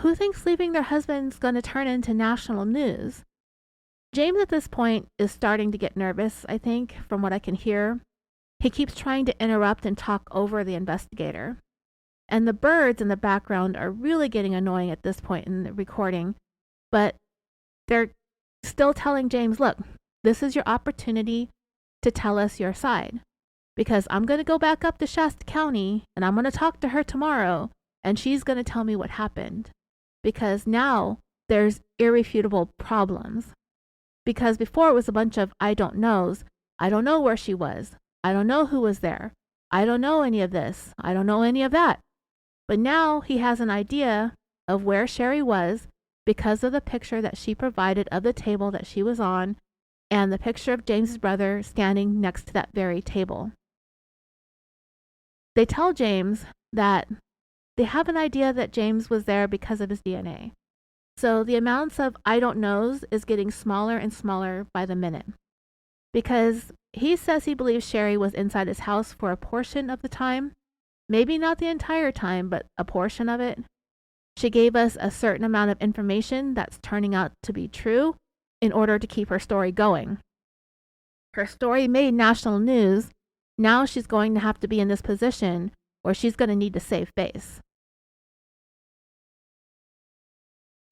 S1: who thinks leaving their husband's going to turn into national news? James at this point is starting to get nervous, I think, from what I can hear. He keeps trying to interrupt and talk over the investigator. And the birds in the background are really getting annoying at this point in the recording. But they're still telling James, look, this is your opportunity to tell us your side. Because I'm going to go back up to Shasta County and I'm going to talk to her tomorrow and she's going to tell me what happened. Because now there's irrefutable problems. Because before it was a bunch of I don't knows. I don't know where she was. I don't know who was there. I don't know any of this. I don't know any of that. But now he has an idea of where Sherri was because of the picture that she provided of the table that she was on and the picture of James's brother standing next to that very table. They tell James that they have an idea that James was there because of his DNA. So the amounts of I don't knows is getting smaller and smaller by the minute. Because he says he believes Sherri was inside his house for a portion of the time. Maybe not the entire time, but a portion of it. She gave us a certain amount of information that's turning out to be true in order to keep her story going. Her story made national news. Now she's going to have to be in this position where she's going to need to save face.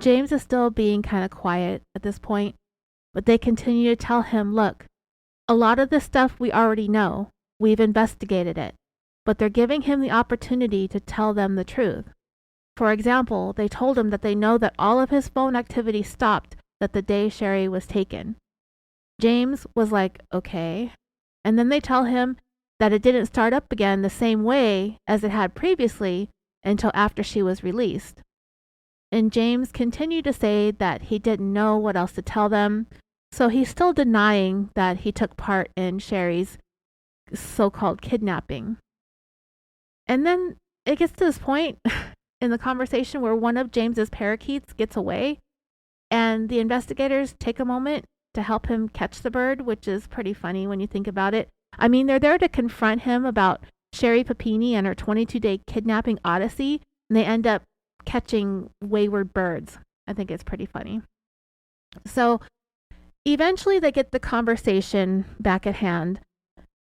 S1: James is still being kind of quiet at this point, but they continue to tell him, look, a lot of this stuff we already know. We've investigated it. But they're giving him the opportunity to tell them the truth. For example, they told him that they know that all of his phone activity stopped that the day Sherri was taken. James was like, okay. And then they tell him that it didn't start up again the same way as it had previously until after she was released. And James continued to say that he didn't know what else to tell them, so he's still denying that he took part in Sherri's so-called kidnapping. And then it gets to this point in the conversation where one of James's parakeets gets away, and the investigators take a moment to help him catch the bird, which is pretty funny when you think about it. I mean, they're there to confront him about Sherri Papini and her 22-day kidnapping odyssey, and they end up catching wayward birds. I think it's pretty funny. So eventually they get the conversation back at hand,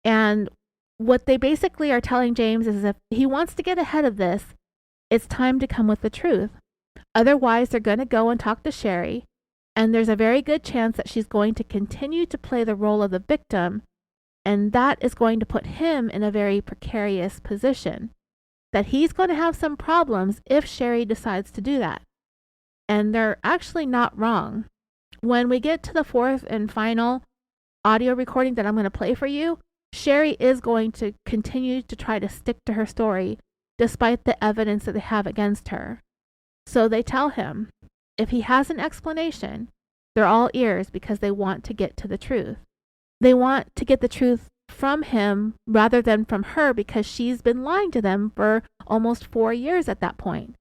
S1: and what they basically are telling James is if he wants to get ahead of this, it's time to come with the truth. Otherwise, they're going to go and talk to Sherri, and there's a very good chance that she's going to continue to play the role of the victim, and that is going to put him in a very precarious position, that he's going to have some problems if Sherri decides to do that. And they're actually not wrong. When we get to the fourth and final audio recording that I'm going to play for you, Sherri is going to continue to try to stick to her story despite the evidence that they have against her. So they tell him if he has an explanation, they're all ears because they want to get to the truth. They want to get the truth from him rather than from her because she's been lying to them for almost 4 years at that point.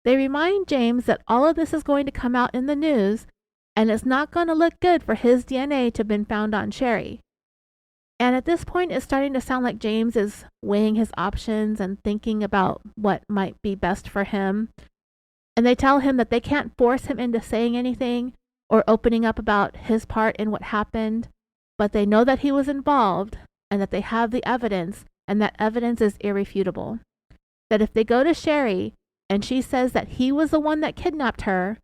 S1: They remind James that all of this is going to come out in the news and it's not going to look good for his DNA to have been found on Sherri. And at this point, it's starting to sound like James is weighing his options and thinking about what might be best for him. And they tell him that they can't force him into saying anything or opening up about his part in what happened, but they know that he was involved and that they have the evidence, and that evidence is irrefutable. That if they go to Sherri and she says that he was the one that kidnapped her,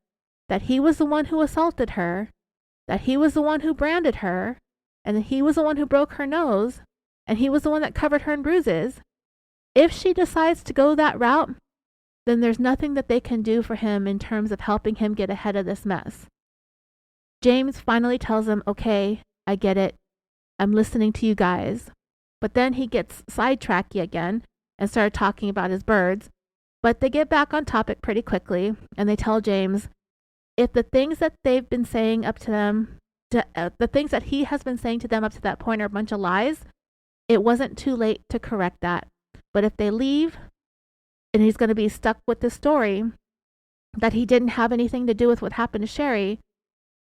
S1: that he was the one who assaulted her, that he was the one who branded her, and that he was the one who broke her nose, and he was the one that covered her in bruises, if she decides to go that route, then there's nothing that they can do for him in terms of helping him get ahead of this mess. James finally tells him, okay, I get it. I'm listening to you guys. But then he gets sidetracky again and started talking about his birds. But they get back on topic pretty quickly, and they tell James if the things that they've been saying up to them, the things that he has been saying to them up to that point are a bunch of lies, it wasn't too late to correct that. But if they leave, and he's going to be stuck with this story that he didn't have anything to do with what happened to Sherri,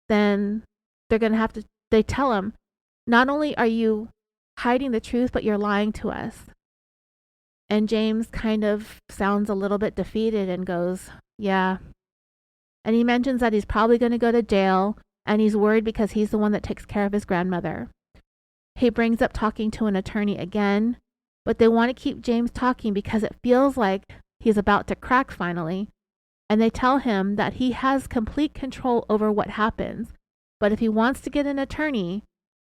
S1: then they're going to have to, they tell him, not only are you hiding the truth, but you're lying to us. And James kind of sounds a little bit defeated and goes, yeah. And he mentions that he's probably going to go to jail, and he's worried because he's the one that takes care of his grandmother. He brings up talking to an attorney again, but they want to keep James talking because it feels like he's about to crack finally. And they tell him that he has complete control over what happens. But if he wants to get an attorney,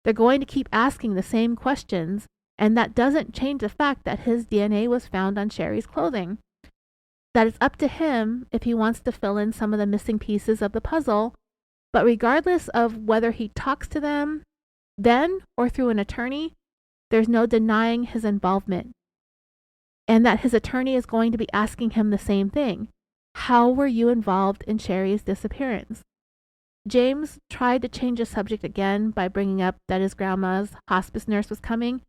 S1: they're going to keep asking the same questions. And that doesn't change the fact that his DNA was found on Sherri's clothing. That it's up to him if he wants to fill in some of the missing pieces of the puzzle. But regardless of whether he talks to them then or through an attorney, there's no denying his involvement. And that his attorney is going to be asking him the same thing. How were you involved in Sherri's disappearance? James tried to change the subject again by bringing up that his grandma's hospice nurse was coming,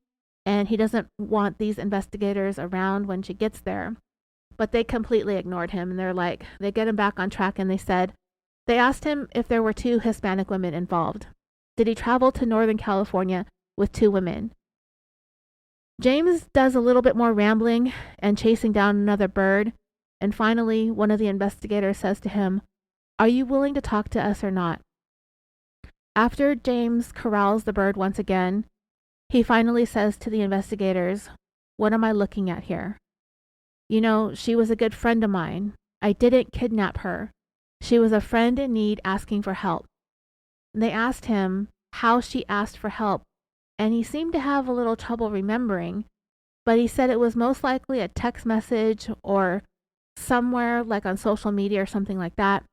S1: and he doesn't want these investigators around when she gets there. But they completely ignored him, and they get him back on track, and they asked him if there were 2 Hispanic women involved. Did he travel to Northern California with 2 women? James does a little bit more rambling and chasing down another bird, and finally one of the investigators says to him, "Are you willing to talk to us or not?" After James corrals the bird once again, he finally says to the investigators, "What am I looking at here? You know, she was a good friend of mine. I didn't kidnap her. She was a friend in need asking for help." And they asked him how she asked for help, and he seemed to have a little trouble remembering, but he said it was most likely a text message or somewhere like on social media or something like that,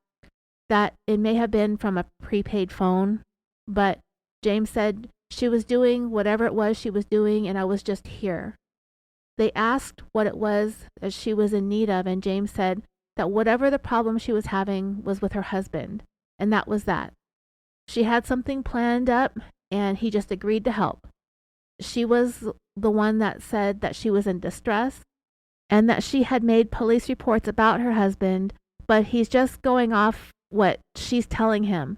S1: that it may have been from a prepaid phone. But James said she was doing whatever it was she was doing, and I was just here. They asked what it was that she was in need of, and James said that whatever the problem she was having was with her husband, and that was that. She had something planned up, and he just agreed to help. She was the one that said that she was in distress and that she had made police reports about her husband, but he's just going off what she's telling him,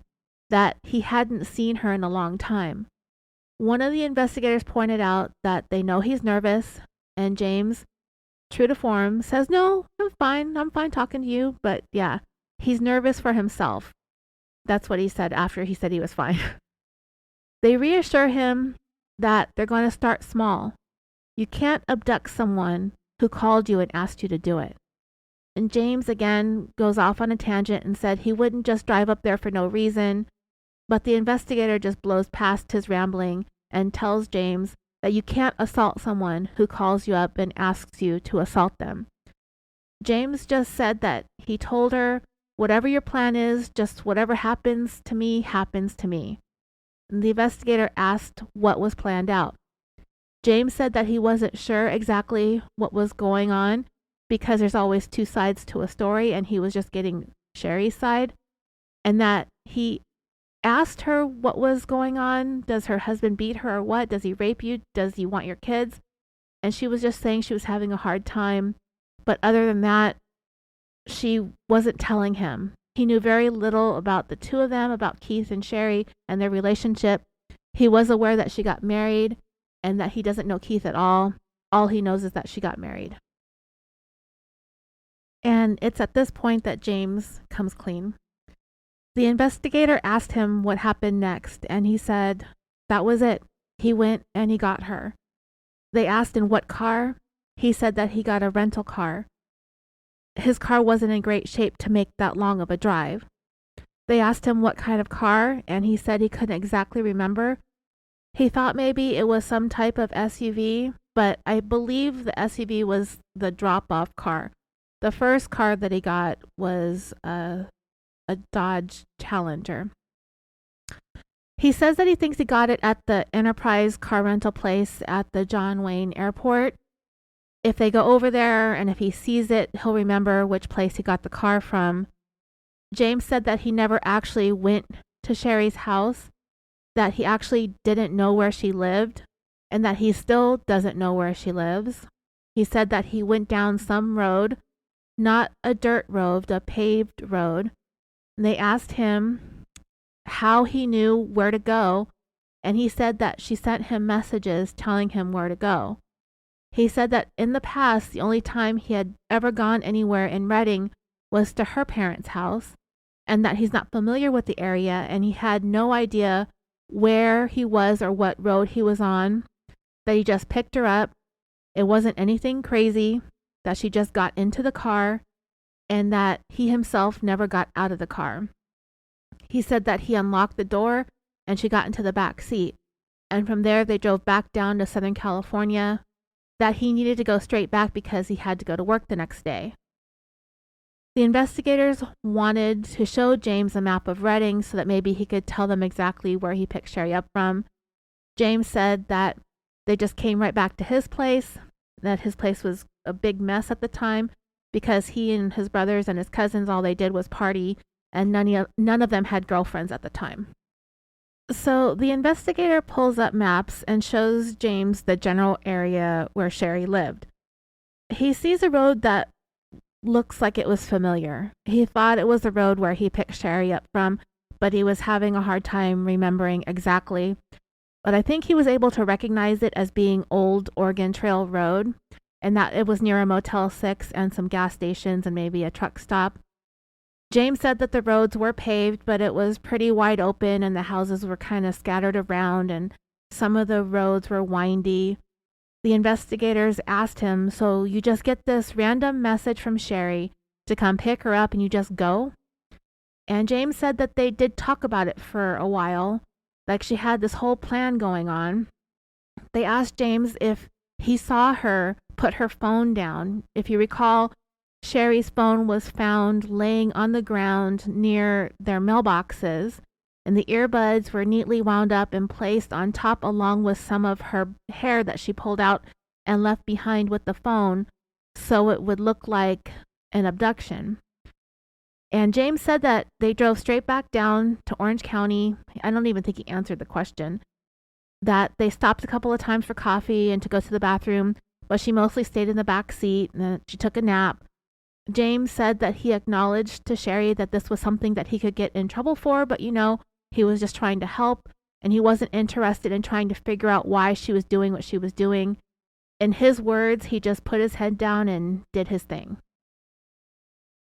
S1: that he hadn't seen her in a long time. One of the investigators pointed out that they know he's nervous, And James, true to form, says, "No, I'm fine. I'm fine talking to you." But yeah, he's nervous for himself. That's what he said after he said he was fine. They reassure him that they're going to start small. You can't abduct someone who called you and asked you to do it. And James again goes off on a tangent and said he wouldn't just drive up there for no reason, but the investigator just blows past his rambling and tells James that you can't assault someone who calls you up and asks you to assault them. James just said that he told her, "Whatever your plan is, just whatever happens to me, happens to me." And the investigator asked what was planned out. James said that he wasn't sure exactly what was going on because there's always two sides to a story, and he was just getting Sherri's side, and that he asked her what was going on. Does her husband beat her or what? Does he rape you? Does he want your kids? And she was just saying she was having a hard time. But other than that, she wasn't telling him. He knew very little about the two of them, about Keith and Sherri and their relationship. He was aware that she got married and that he doesn't know Keith at all. All he knows is that she got married. And it's at this point that James comes clean. The investigator asked him what happened next, and he said that was it. He went and he got her. They asked in what car. He said that he got a rental car. His car wasn't in great shape to make that long of a drive. They asked him what kind of car, and he said he couldn't exactly remember. He thought maybe it was some type of SUV, but I believe the SUV was the drop-off car. The first car that he got was a Dodge Challenger. He says that he thinks he got it at the Enterprise car rental place at the John Wayne Airport. If they go over there and if he sees it, he'll remember which place he got the car from. James said that he never actually went to Sherri's house, that he actually didn't know where she lived, and that he still doesn't know where she lives. He said that he went down some road, not a dirt road, a paved road. And they asked him how he knew where to go, and he said that she sent him messages telling him where to go. He said that in the past, the only time he had ever gone anywhere in Reading was to her parents' house, and that he's not familiar with the area, and he had no idea where he was or what road he was on, that he just picked her up. It wasn't anything crazy, that she just got into the car, and that he himself never got out of the car. He said that he unlocked the door and she got into the back seat. And from there, they drove back down to Southern California, that he needed to go straight back because he had to go to work the next day. The investigators wanted to show James a map of Reading so that maybe he could tell them exactly where he picked Sherri up from. James said that they just came right back to his place, that his place was a big mess at the time because he and his brothers and his cousins, all they did was party, and none of them had girlfriends at the time. So the investigator pulls up maps and shows James the general area where Sherri lived. He sees a road that looks like it was familiar. He thought it was the road where he picked Sherri up from, but he was having a hard time remembering exactly. But I think he was able to recognize it as being Old Oregon Trail Road, and that it was near a Motel 6 and some gas stations and maybe a truck stop. James said that the roads were paved, but it was pretty wide open and the houses were kind of scattered around and some of the roads were windy. The investigators asked him, "So you just get this random message from Sherri to come pick her up and you just go?" And James said that they did talk about it for a while, like she had this whole plan going on. They asked James if he saw her put her phone down. If you recall, Sherri's phone was found laying on the ground near their mailboxes, and the earbuds were neatly wound up and placed on top along with some of her hair that she pulled out and left behind with the phone, so it would look like an abduction. And James said that they drove straight back down to Orange County. I don't even think he answered the question. That they stopped a couple of times for coffee and to go to the bathroom, but she mostly stayed in the back seat and then she took a nap. James said that he acknowledged to Sherri that this was something that he could get in trouble for, but he was just trying to help and he wasn't interested in trying to figure out why she was doing what she was doing. In his words, he just put his head down and did his thing.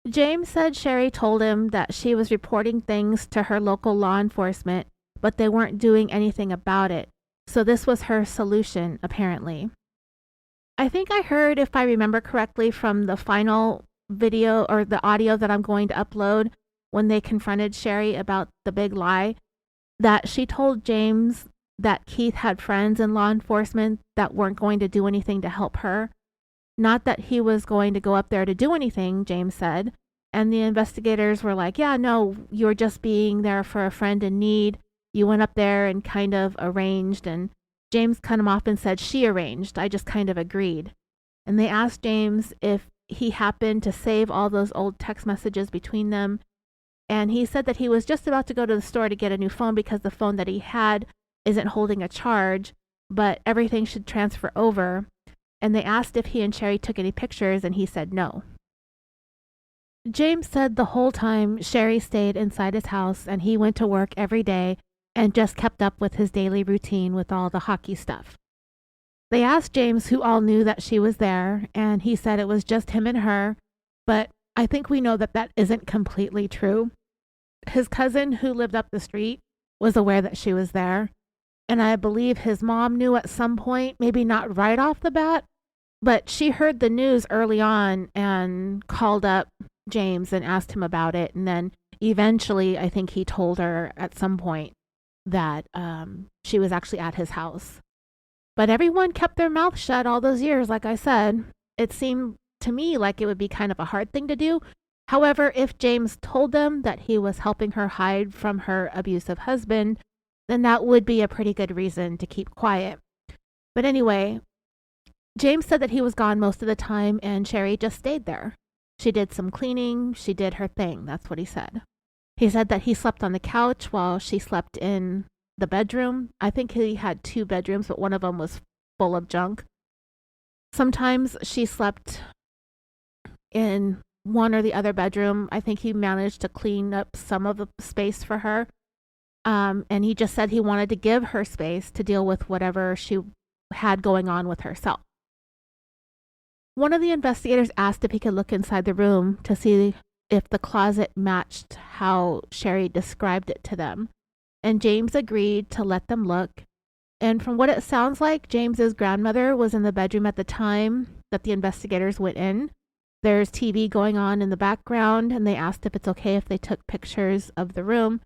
S1: James said Sherri told him that she was reporting things to her local law enforcement, but they weren't doing anything about it. So this was her solution, apparently. I think I heard, if I remember correctly, from the final video or the audio that I'm going to upload when they confronted Sherri about the big lie, that she told James that Keith had friends in law enforcement that weren't going to do anything to help her. Not that he was going to go up there to do anything, James said. And the investigators were like, yeah, no, you were just being there for a friend in need. You went up there and kind of arranged. And James cut him off and said, she arranged. I just kind of agreed. And they asked James if he happened to save all those old text messages between them. And he said that he was just about to go to the store to get a new phone because the phone that he had isn't holding a charge, but everything should transfer over. And they asked if he and Sherri took any pictures, and he said no. James said the whole time Sherri stayed inside his house and he went to work every day and just kept up with his daily routine with all the hockey stuff. They asked James who all knew that she was there, and he said it was just him and her, but I think we know that that isn't completely true. His cousin who lived up the street was aware that she was there, and I believe his mom knew at some point, maybe not right off the bat, but she heard the news early on and called up James and asked him about it. And then eventually, I think he told her at some point that she was actually at his house. But everyone kept their mouth shut all those years, like I said. It seemed to me like it would be kind of a hard thing to do. However, if James told them that he was helping her hide from her abusive husband, then that would be a pretty good reason to keep quiet. But anyway, James said that he was gone most of the time and Sherri just stayed there. She did some cleaning, she did her thing, that's what he said. He said that he slept on the couch while she slept in the bedroom. I think he had 2 bedrooms, but one of them was full of junk. Sometimes she slept in one or the other bedroom. I think he managed to clean up some of the space for her. And he just said he wanted to give her space to deal with whatever she had going on with herself. One of the investigators asked if he could look inside the room to see if the closet matched how Sherri described it to them. And James agreed to let them look. And from what it sounds like, James's grandmother was in the bedroom at the time that the investigators went in. There's TV going on in the background, and they asked if it's okay if they took pictures of the room.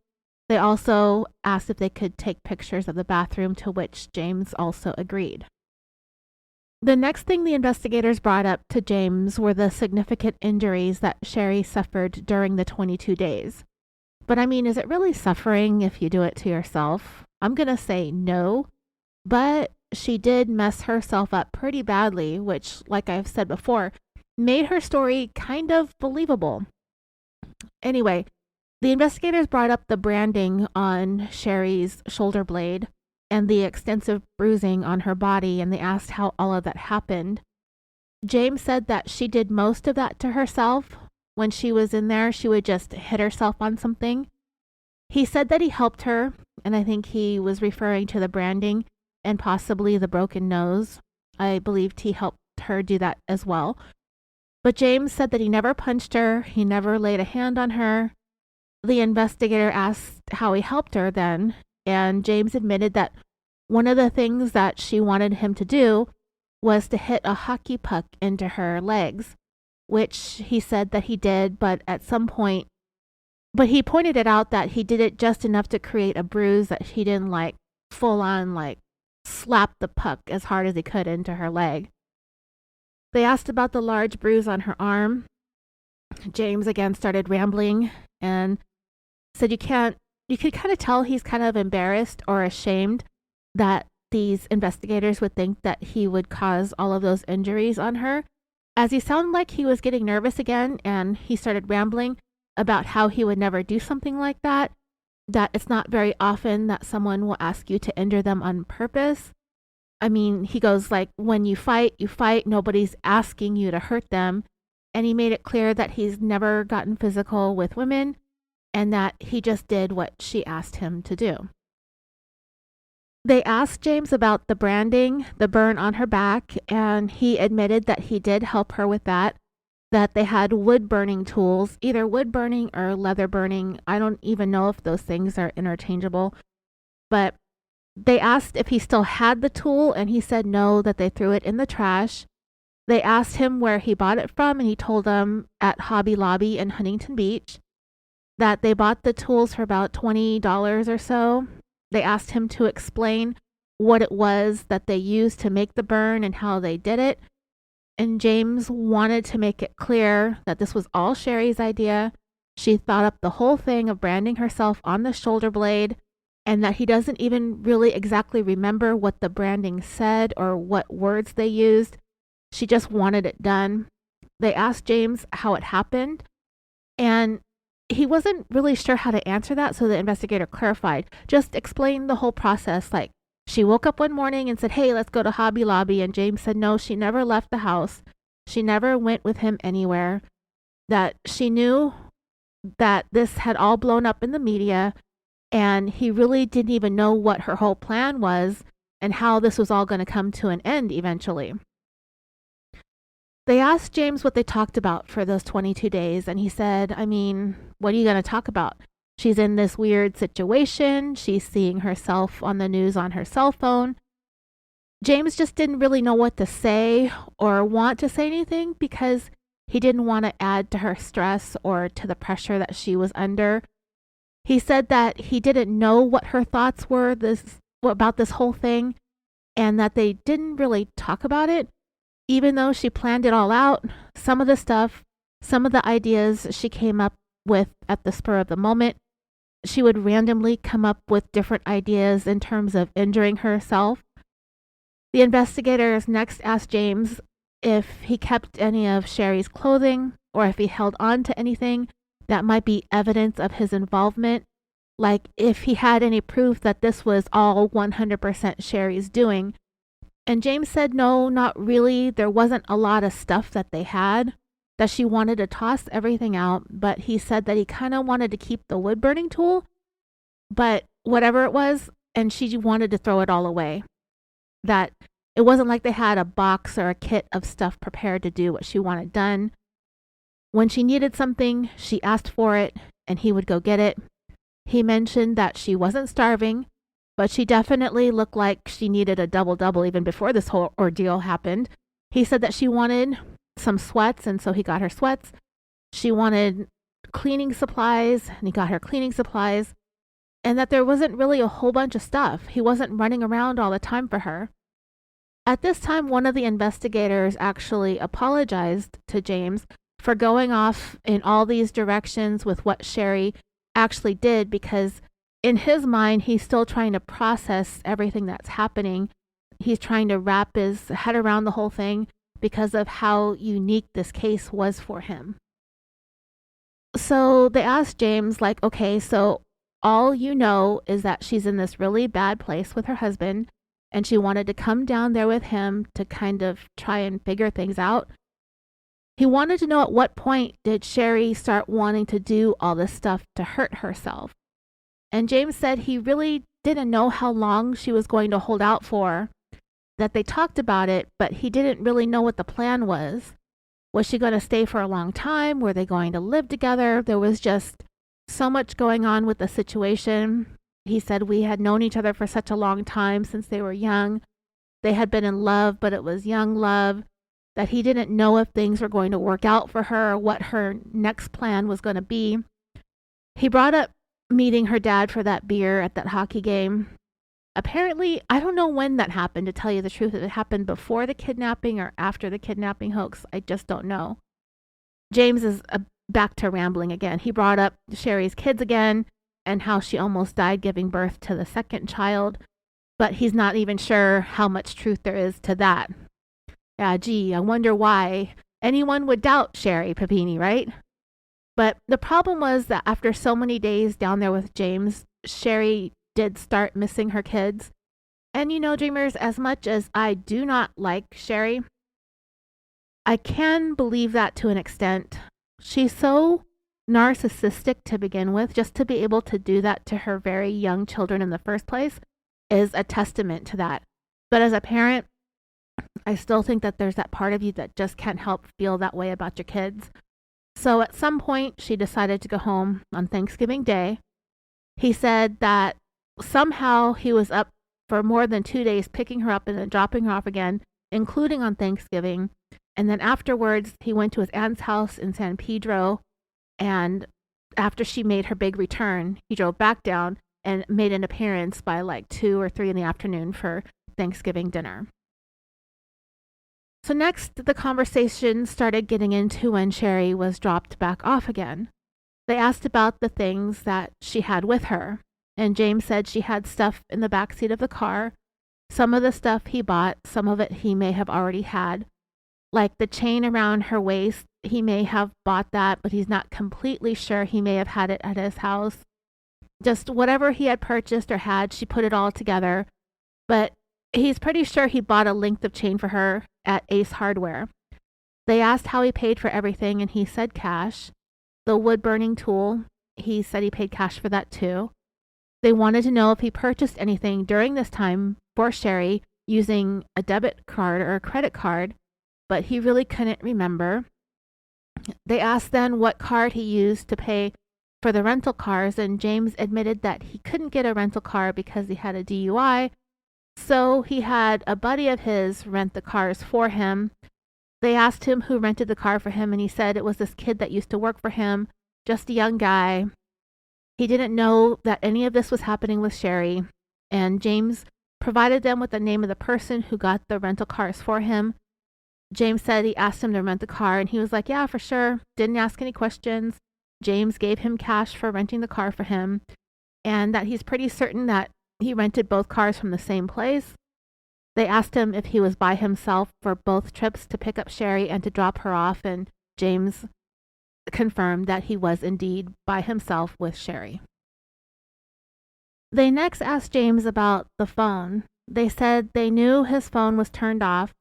S1: They also asked if they could take pictures of the bathroom, to which James also agreed. The next thing the investigators brought up to James were the significant injuries that Sherri suffered during the 22 days. But I mean, is it really suffering if you do it to yourself? I'm going to say no, but she did mess herself up pretty badly, which, like I've said before, made her story kind of believable. Anyway, the investigators brought up the branding on Sherri's shoulder blade and the extensive bruising on her body, and they asked how all of that happened. James said that she did most of that to herself. When she was in there, she would just hit herself on something. He said that he helped her, and I think he was referring to the branding and possibly the broken nose. I believed he helped her do that as well. But James said that he never punched her, he never laid a hand on her. The investigator asked how he helped her then, and James admitted that one of the things that she wanted him to do was to hit a hockey puck into her legs, which he said that he did, but he pointed it out that he did it just enough to create a bruise, that he didn't like full on like slap the puck as hard as he could into her leg. They asked about the large bruise on her arm. James again started rambling and said you could kind of tell he's kind of embarrassed or ashamed that these investigators would think that he would cause all of those injuries on her, as he sounded like he was getting nervous again, and he started rambling about how he would never do something like that it's not very often that someone will ask you to injure them on purpose. I mean, he goes like, when you fight, nobody's asking you to hurt them. And he made it clear that he's never gotten physical with women and that he just did what she asked him to do. They asked James about the branding, the burn on her back, and he admitted that he did help her with that, that they had wood burning tools, either wood burning or leather burning. I don't even know if those things are interchangeable, but they asked if he still had the tool, and he said no, that they threw it in the trash. They asked him where he bought it from, and he told them at Hobby Lobby in Huntington Beach, that they bought the tools for about $20 or so. They asked him to explain what it was that they used to make the burn and how they did it. And James wanted to make it clear that this was all Sherri's idea. She thought up the whole thing of branding herself on the shoulder blade, and that he doesn't even really exactly remember what the branding said or what words they used. She just wanted it done. They asked James how it happened, and he wasn't really sure how to answer that, so the investigator clarified. Just explain the whole process. Like, she woke up one morning and said, "Hey, let's go to Hobby Lobby." And James said, no, she never left the house. She never went with him anywhere. That she knew that this had all blown up in the media, and he really didn't even know what her whole plan was and how this was all going to come to an end eventually. They asked James what they talked about for those 22 days, and he said, I mean, what are you going to talk about? She's in this weird situation. She's seeing herself on the news on her cell phone. James just didn't really know what to say or want to say anything because he didn't want to add to her stress or to the pressure that she was under. He said that he didn't know what her thoughts were about this whole thing, and that they didn't really talk about it. Even though she planned it all out, some of the ideas she came up with at the spur of the moment, she would randomly come up with different ideas in terms of injuring herself. The investigators next asked James if he kept any of Sherri's clothing or if he held on to anything that might be evidence of his involvement, like if he had any proof that this was all 100% Sherri's doing. And James said no, not really. There wasn't a lot of stuff that they had, that she wanted to toss everything out, but he said that he kind of wanted to keep the wood burning tool, but whatever it was, and she wanted to throw it all away. That it wasn't like they had a box or a kit of stuff prepared to do what she wanted done. When she needed something, she asked for it, and he would go get it. He mentioned that she wasn't starving, but she definitely looked like she needed a double-double even before this whole ordeal happened. He said that she wanted some sweats, and so he got her sweats. She wanted cleaning supplies, and he got her cleaning supplies, and that there wasn't really a whole bunch of stuff. He wasn't running around all the time for her. At this time, one of the investigators actually apologized to James for going off in all these directions with what Sherri actually did, because in his mind, he's still trying to process everything that's happening. He's trying to wrap his head around the whole thing because of how unique this case was for him. So they asked James, like, okay, so all you know is that she's in this really bad place with her husband, and she wanted to come down there with him to kind of try and figure things out. He wanted to know at what point did Sherri start wanting to do all this stuff to hurt herself. And James said he really didn't know how long she was going to hold out for, that they talked about it, but he didn't really know what the plan was. Was she going to stay for a long time? Were they going to live together? There was just so much going on with the situation. He said we had known each other for such a long time since they were young. They had been in love, but it was young love, that he didn't know if things were going to work out for her or what her next plan was going to be. He brought up meeting her dad for that beer at that hockey game. Apparently, I don't know when that happened, to tell you the truth. If it happened before the kidnapping or after the kidnapping hoax, I just don't know. James is back to rambling again. He brought up Sherri's kids again and how she almost died giving birth to the second child, but he's not even sure how much truth there is to that. Yeah, gee, I wonder why anyone would doubt Sherri Papini, right? But the problem was that after so many days down there with James, Sherri did start missing her kids. And you know, dreamers, as much as I do not like Sherri, I can believe that to an extent. She's so narcissistic to begin with, just to be able to do that to her very young children in the first place. is a testament to that. But as a parent, I still think that there's that part of you that just can't help feel that way about your kids. So at some point, she decided to go home on Thanksgiving Day. He said that somehow he was up for more than 2 days picking her up and then dropping her off again, including on Thanksgiving. And then afterwards, he went to his aunt's house in San Pedro. And after she made her big return, he drove back down and made an appearance by like 2 or 3 in the afternoon for Thanksgiving dinner. So next, the conversation started getting into when Sherri was dropped back off again. They asked about the things that she had with her, and James said she had stuff in the backseat of the car. Some of the stuff he bought, some of it he may have already had. Like the chain around her waist, he may have bought that, but he's not completely sure. He may have had it at his house. Just whatever he had purchased or had, she put it all together. But he's pretty sure he bought a length of chain for her at Ace Hardware. They asked how he paid for everything, and he said cash. The wood-burning tool, he said he paid cash for that too. They wanted to know if he purchased anything during this time for Sherri using a debit card or a credit card, but he really couldn't remember. They asked then what card he used to pay for the rental cars, and James admitted that he couldn't get a rental car because he had a DUI, so he had a buddy of his rent the cars for him. They asked him who rented the car for him, and he said it was this kid that used to work for him, just a young guy. He didn't know that any of this was happening with Sherri, and James provided them with the name of the person who got the rental cars for him. James said he asked him to rent the car, and he was like, yeah, for sure. Didn't ask any questions. James gave him cash for renting the car for him, and that he's pretty certain that he rented both cars from the same place. They asked him if he was by himself for both trips to pick up Sherri and to drop her off, and James confirmed that he was indeed by himself with Sherri. They next asked James about the phone. They said they knew his phone was turned off.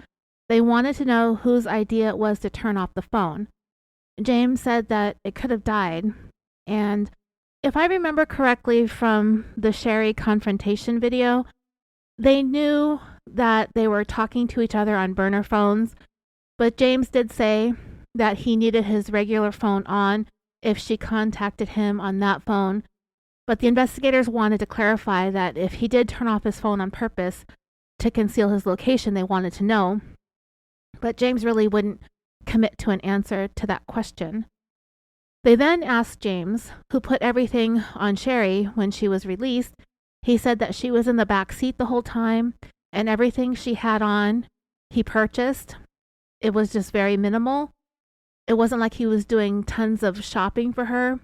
S1: They wanted to know whose idea it was to turn off the phone. James said that it could have died, and if I remember correctly from the Sherri confrontation video, they knew that they were talking to each other on burner phones, but James did say that he needed his regular phone on if she contacted him on that phone. But the investigators wanted to clarify that if he did turn off his phone on purpose to conceal his location, they wanted to know. But James really wouldn't commit to an answer to that question. They then asked James, who put everything on Sherri when she was released. He said that she was in the back seat the whole time, and everything she had on, he purchased. It was just very minimal. It wasn't like he was doing tons of shopping for her.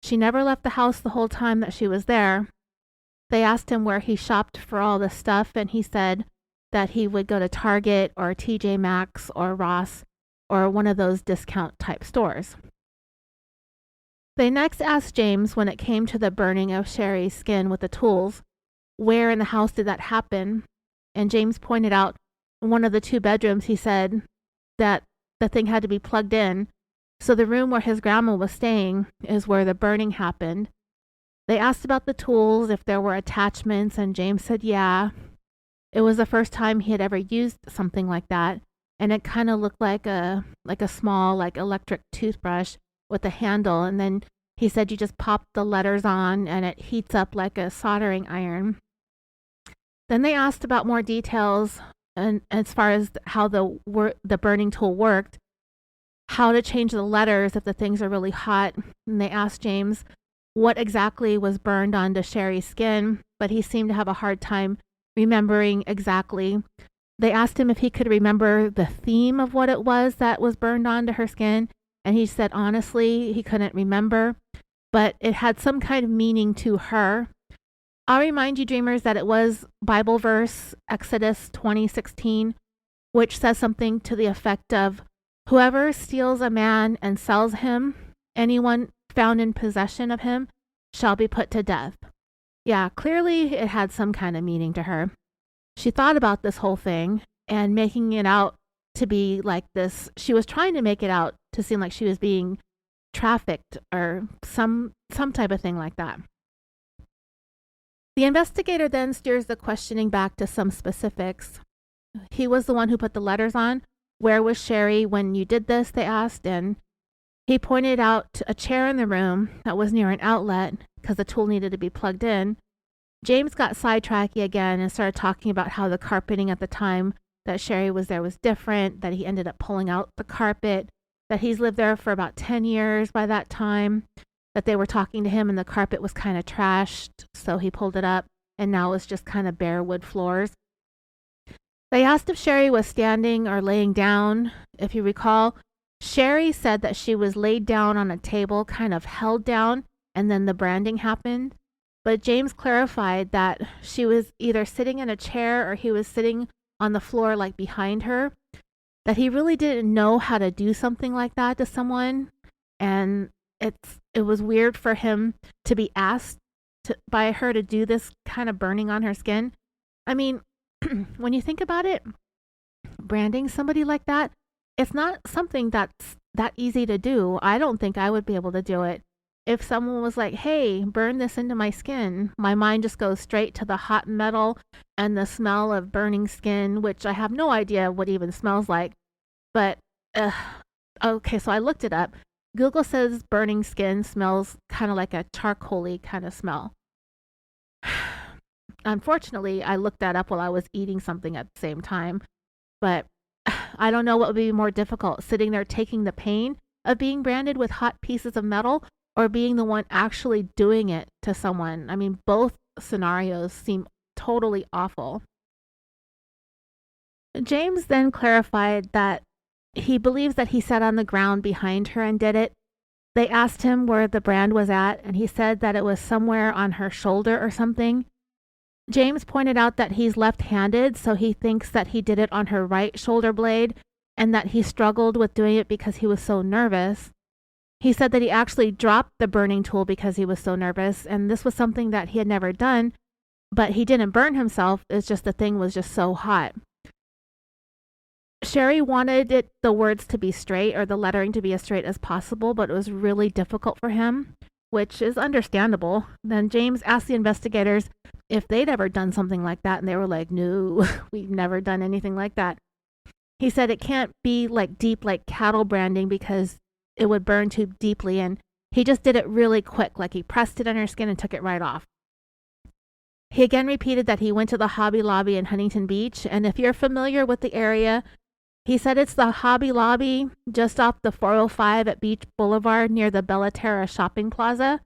S1: She never left the house the whole time that she was there. They asked him where he shopped for all the stuff, and he said that he would go to Target or TJ Maxx or Ross or one of those discount type stores. They next asked James, when it came to the burning of Sherri's skin with the tools, where in the house did that happen? And James pointed out in one of the 2 bedrooms. He said that the thing had to be plugged in. So the room where his grandma was staying is where the burning happened. They asked about the tools, if there were attachments, and James said yeah. It was the first time he had ever used something like that, and it kind of looked like a small electric toothbrush with a handle, and then he said you just pop the letters on and it heats up like a soldering iron. Then they asked about more details and as far as how the burning tool worked, how to change the letters if the things are really hot. And they asked James what exactly was burned onto Sherri's skin, but he seemed to have a hard time remembering exactly. They asked him if he could remember the theme of what it was that was burned onto her skin, and he said honestly he couldn't remember, but it had some kind of meaning to her. I'll remind you, dreamers, that it was Bible verse Exodus 20:16, which says something to the effect of, whoever steals a man and sells him, anyone found in possession of him, shall be put to death. Yeah, clearly it had some kind of meaning to her. She thought about this whole thing and making it out to be like this. She was trying to make it out to seem like she was being trafficked or some type of thing like that. The investigator then steers the questioning back to some specifics. He was the one who put the letters on. Where was Sherri when you did this, they asked, and he pointed out a chair in the room that was near an outlet because the tool needed to be plugged in. James got sidetracky again and started talking about how the carpeting at the time that Sherri was there was different, that he ended up pulling out the carpet, that he's lived there for about 10 years by that time, that they were talking to him and the carpet was kind of trashed, so he pulled it up, and now it's just kind of bare wood floors. They asked if Sherri was standing or laying down. If you recall, Sherri said that she was laid down on a table, kind of held down, and then the branding happened. But James clarified that she was either sitting in a chair or he was sitting on the floor like behind her, that he really didn't know how to do something like that to someone, and it was weird for him to be asked by her to do this kind of burning on her skin. I mean, when you think about it, branding somebody like that, it's not something that's that easy to do. I don't think I would be able to do it. If someone was like, hey, burn this into my skin, my mind just goes straight to the hot metal and the smell of burning skin, which I have no idea what even smells like. But, okay, so I looked it up. Google says burning skin smells kind of like a charcoaly kind of smell. Unfortunately, I looked that up while I was eating something at the same time. But I don't know what would be more difficult, sitting there taking the pain of being branded with hot pieces of metal or being the one actually doing it to someone. I mean, both scenarios seem totally awful. James then clarified that he believes that he sat on the ground behind her and did it. They asked him where the brand was at, and he said that it was somewhere on her shoulder or something. James pointed out that he's left-handed, so he thinks that he did it on her right shoulder blade and that he struggled with doing it because he was so nervous. He said that he actually dropped the burning tool because he was so nervous, and this was something that he had never done, but he didn't burn himself. It's just the thing was just so hot. Sherri wanted the words to be straight or the lettering to be as straight as possible, but it was really difficult for him, which is understandable. Then James asked the investigators if they'd ever done something like that, and they were like, no, we've never done anything like that. He said it can't be like deep like cattle branding because it would burn too deeply, and he just did it really quick, like he pressed it on her skin and took it right off. He again repeated that he went to the Hobby Lobby in Huntington Beach, and if you're familiar with the area, he said it's the Hobby Lobby just off the 405 at Beach Boulevard near the Bellaterra Shopping Plaza.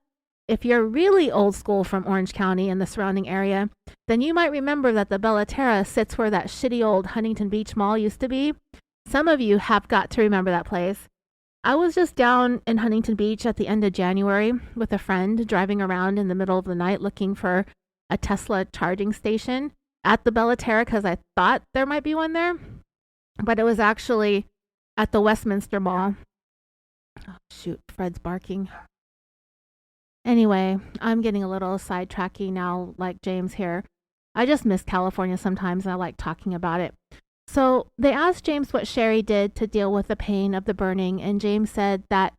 S1: If you're really old school from Orange County and the surrounding area, then you might remember that the Bellaterra sits where that shitty old Huntington Beach Mall used to be. Some of you have got to remember that place. I was just down in Huntington Beach at the end of January with a friend driving around in the middle of the night looking for a Tesla charging station at the Bellaterra because I thought there might be one there. But it was actually at the Westminster Mall. Oh, shoot, Fred's barking. Anyway, I'm getting a little sidetracky now, like James here. I just miss California sometimes, and I like talking about it. So they asked James what Sherri did to deal with the pain of the burning, and James said that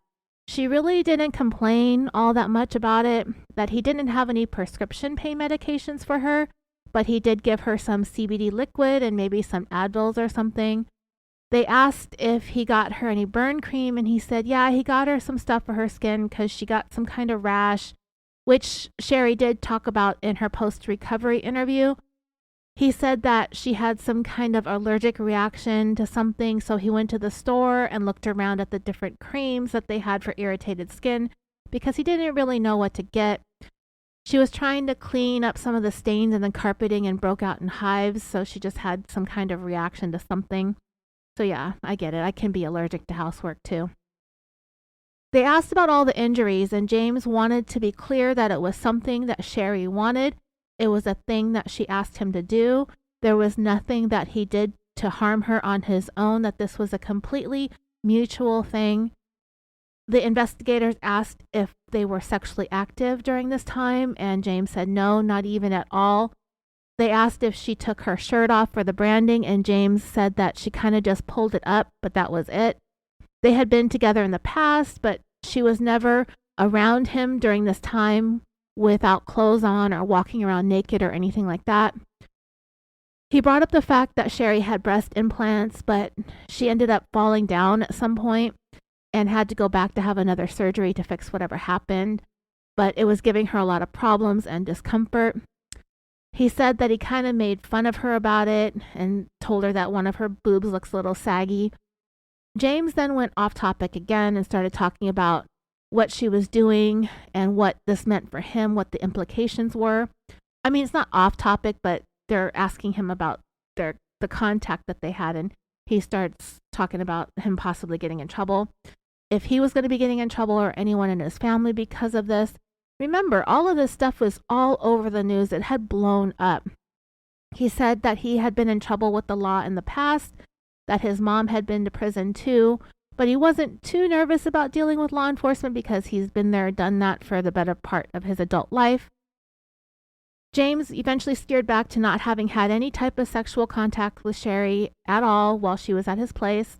S1: she really didn't complain all that much about it, that he didn't have any prescription pain medications for her, but he did give her some CBD liquid and maybe some Advils or something. They asked if he got her any burn cream, and he said, yeah, he got her some stuff for her skin because she got some kind of rash, which Sherri did talk about in her post-recovery interview. He said that she had some kind of allergic reaction to something, so he went to the store and looked around at the different creams that they had for irritated skin because he didn't really know what to get. She was trying to clean up some of the stains in the carpeting and broke out in hives, so she just had some kind of reaction to something. So yeah, I get it. I can be allergic to housework too. They asked about all the injuries, and James wanted to be clear that it was something that Sherri wanted. It was a thing that she asked him to do. There was nothing that he did to harm her on his own, that this was a completely mutual thing. The investigators asked if they were sexually active during this time, and James said no, not even at all. They asked if she took her shirt off for the branding, and James said that she kind of just pulled it up, but that was it. They had been together in the past, but she was never around him during this time without clothes on or walking around naked or anything like that. He brought up the fact that Sherri had breast implants, but she ended up falling down at some point and had to go back to have another surgery to fix whatever happened, but it was giving her a lot of problems and discomfort. He said that he kind of made fun of her about it and told her that one of her boobs looks a little saggy. James then went off topic again and started talking about what she was doing and what this meant for him, what the implications were. I mean, it's not off topic, but they're asking him about the contact that they had, and he starts talking about him possibly getting in trouble. If he was going to be getting in trouble or anyone in his family because of this. Remember, all of this stuff was all over the news. It had blown up. He said that he had been in trouble with the law in the past, that his mom had been to prison too, but he wasn't too nervous about dealing with law enforcement because he's been there, done that for the better part of his adult life. James eventually steered back to not having had any type of sexual contact with Sherri at all while she was at his place.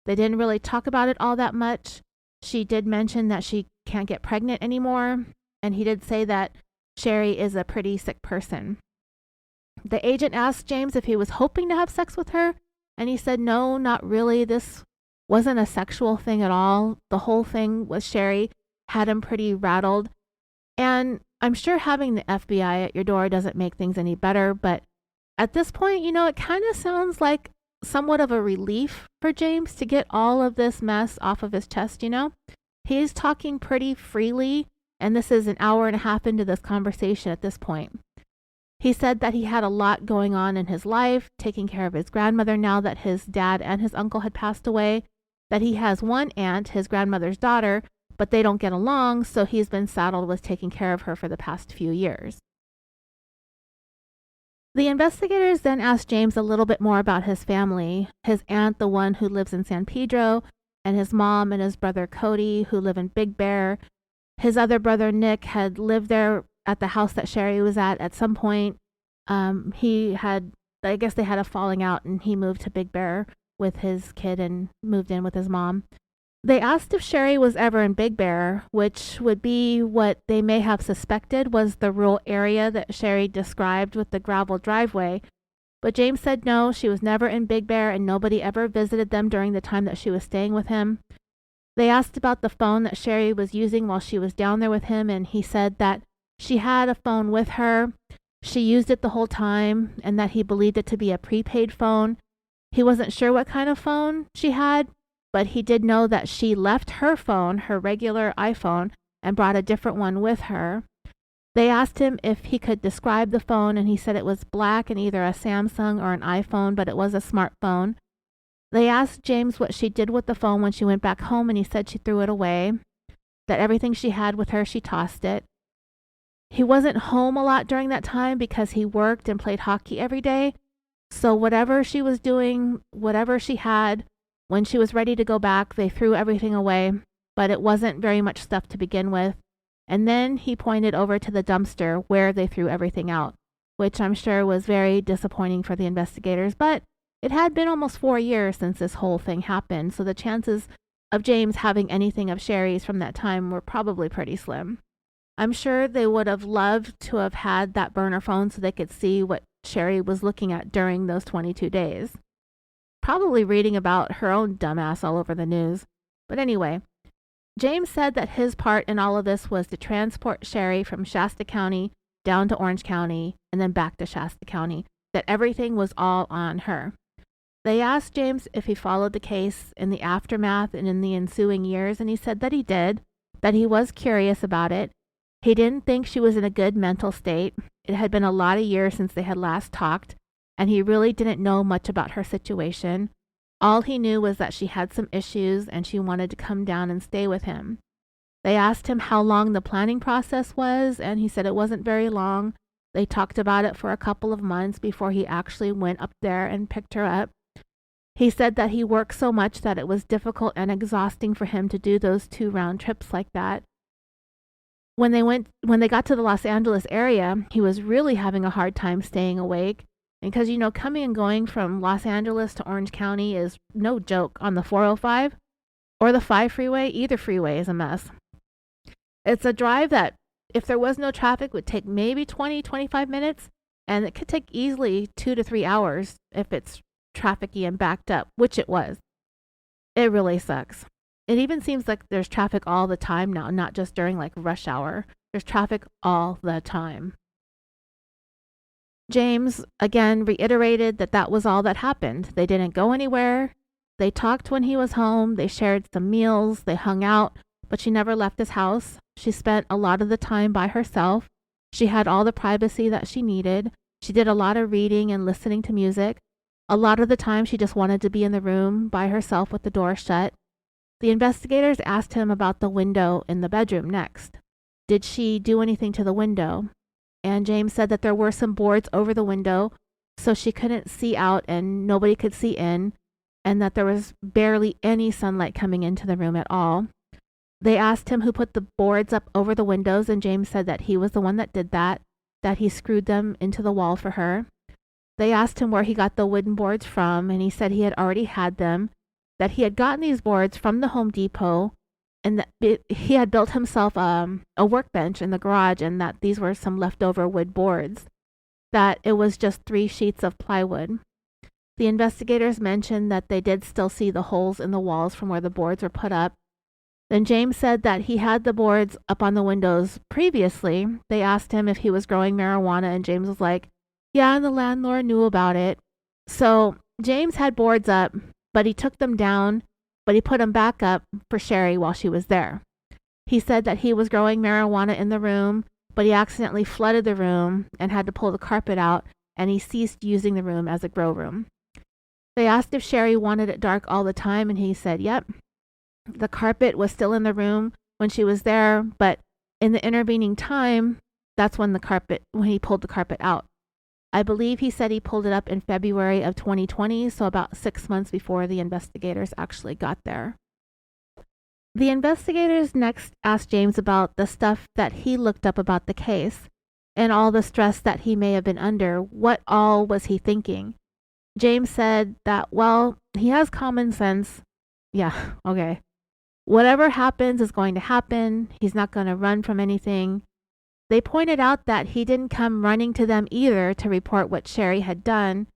S1: They didn't really talk about it all that much. She did mention that she can't get pregnant anymore, and he did say that Sherri is a pretty sick person. The agent asked James if he was hoping to have sex with her, and he said no, not really. This wasn't a sexual thing at all. The whole thing with Sherri had him pretty rattled. And I'm sure having the FBI at your door doesn't make things any better, but at this point, it kind of sounds like somewhat of a relief for James to get all of this mess off of his chest. He's talking pretty freely, and this is an hour and a half into this conversation at this point. He said that he had a lot going on in his life, taking care of his grandmother now that his dad and his uncle had passed away, that he has one aunt, his grandmother's daughter, but they don't get along, so he's been saddled with taking care of her for the past few years. The investigators then asked James a little bit more about his family, his aunt, the one who lives in San Pedro, and his mom and his brother Cody, who live in Big Bear. His other brother Nick had lived there at the house that Sherri was at some point. I guess they had a falling out, and he moved to Big Bear with his kid and moved in with his mom. They asked if Sherri was ever in Big Bear, which would be what they may have suspected was the rural area that Sherri described with the gravel driveway. But James said no, she was never in Big Bear, and nobody ever visited them during the time that she was staying with him. They asked about the phone that Sherri was using while she was down there with him, and he said that she had a phone with her. She used it the whole time, and that he believed it to be a prepaid phone. He wasn't sure what kind of phone she had, but he did know that she left her phone, her regular iPhone, and brought a different one with her. They asked him if he could describe the phone, and he said it was black and either a Samsung or an iPhone, but it was a smartphone. They asked James what she did with the phone when she went back home, and he said she threw it away, that everything she had with her, she tossed it. He wasn't home a lot during that time because he worked and played hockey every day, so whatever she was doing, whatever she had, when she was ready to go back, they threw everything away, but it wasn't very much stuff to begin with. And then he pointed over to the dumpster where they threw everything out, which I'm sure was very disappointing for the investigators, but it had been almost 4 years since this whole thing happened, so the chances of James having anything of Sherri's from that time were probably pretty slim. I'm sure they would have loved to have had that burner phone so they could see what Sherri was looking at during those 22 days. Probably reading about her own dumbass all over the news. But anyway, James said that his part in all of this was to transport Sherri from Shasta County down to Orange County and then back to Shasta County, that everything was all on her. They asked James if he followed the case in the aftermath and in the ensuing years, and he said that he did, that he was curious about it. He didn't think she was in a good mental state. It had been a lot of years since they had last talked, and he really didn't know much about her situation. All he knew was that she had some issues and she wanted to come down and stay with him. They asked him how long the planning process was, and he said it wasn't very long. They talked about it for a couple of months before he actually went up there and picked her up. He said that he worked so much that it was difficult and exhausting for him to do those 2 round trips like that. When they got to the Los Angeles area, he was really having a hard time staying awake. Because, coming and going from Los Angeles to Orange County is no joke on the 405 or the 5 freeway. Either freeway is a mess. It's a drive that if there was no traffic, would take maybe 20-25 minutes, and it could take easily 2 to 3 hours if it's trafficy and backed up, which it was. It really sucks. It even seems like there's traffic all the time now, not just during like rush hour. There's traffic all the time. James again reiterated that that was all that happened. They didn't go anywhere. They talked when he was home. They shared some meals. They hung out, but she never left his house. She spent a lot of the time by herself. She had all the privacy that she needed. She did a lot of reading and listening to music. A lot of the time, she just wanted to be in the room by herself with the door shut. The investigators asked him about the window in the bedroom next. Did she do anything to the window? And James said that there were some boards over the window, so she couldn't see out and nobody could see in, and that there was barely any sunlight coming into the room at all. They asked him who put the boards up over the windows, and James said that he was the one that did that he screwed them into the wall for her. They asked him where he got the wooden boards from, and he said he had already had them, that he had gotten these boards from the Home Depot, and that he had built himself a workbench in the garage, and that these were some leftover wood boards, that it was just 3 sheets of plywood. The investigators mentioned that they did still see the holes in the walls from where the boards were put up. Then James said that he had the boards up on the windows previously. They asked him if he was growing marijuana, and James was like, yeah, and the landlord knew about it. So James had boards up, but he took them down, but he put them back up for Sherri while she was there. He said that he was growing marijuana in the room, but he accidentally flooded the room and had to pull the carpet out, and he ceased using the room as a grow room. They asked if Sherri wanted it dark all the time, and he said, yep. The carpet was still in the room when she was there, but in the intervening time, that's when he pulled the carpet out. I believe he said he pulled it up in February of 2020, so about 6 months before the investigators actually got there. The investigators next asked James about the stuff that he looked up about the case and all the stress that he may have been under. What all was he thinking? James said that, well, he has common sense. Yeah, okay. Whatever happens is going to happen. He's not going to run from anything. They pointed out that he didn't come running to them either to report what Sherri had done.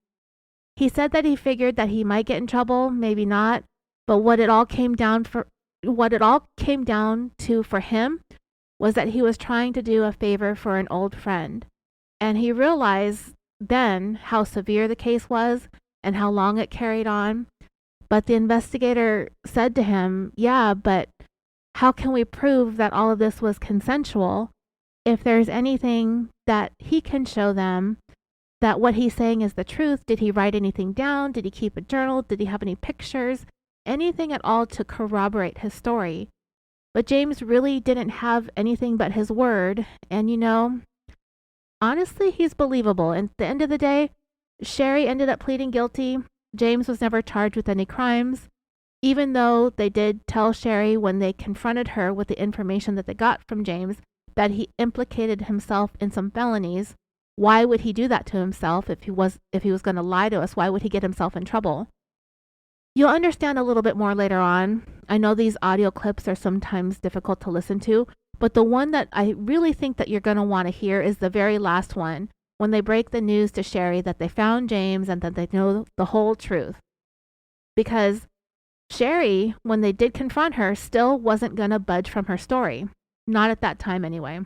S1: He said that he figured that he might get in trouble, maybe not, but what it all came down to for him was that he was trying to do a favor for an old friend. And he realized then how severe the case was and how long it carried on. But the investigator said to him, yeah, but how can we prove that all of this was consensual? If there's anything that he can show them that what he's saying is the truth, did he write anything down? Did he keep a journal? Did he have any pictures? Anything at all to corroborate his story? But James really didn't have anything but his word. And honestly, he's believable. And at the end of the day, Sherri ended up pleading guilty. James was never charged with any crimes, even though they did tell Sherri when they confronted her with the information that they got from James that he implicated himself in some felonies. Why would he do that to himself if he was going to lie to us? Why would he get himself in trouble? You'll understand a little bit more later on. I know these audio clips are sometimes difficult to listen to, but the one that I really think that you're going to want to hear is the very last one, when they break the news to Sherri that they found James and that they know the whole truth. Because Sherri, when they did confront her, still wasn't going to budge from her story. Not at that time, anyway.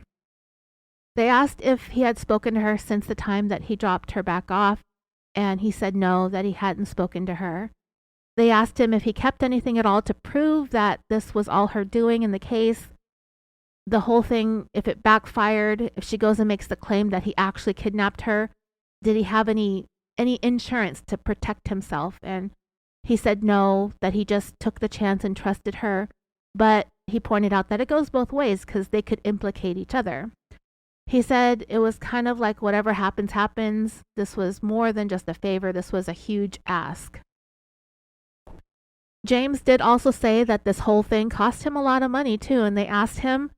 S1: They asked if he had spoken to her since the time that he dropped her back off, and he said no, that he hadn't spoken to her. They asked him if he kept anything at all to prove that this was all her doing in the case. The whole thing, if it backfired, if she goes and makes the claim that he actually kidnapped her, did he have any insurance to protect himself? And he said no, that he just took the chance and trusted her. But he pointed out that it goes both ways because they could implicate each other. He said it was kind of like whatever happens, happens. This was more than just a favor. This was a huge ask. James did also say that this whole thing cost him a lot of money too, and they asked him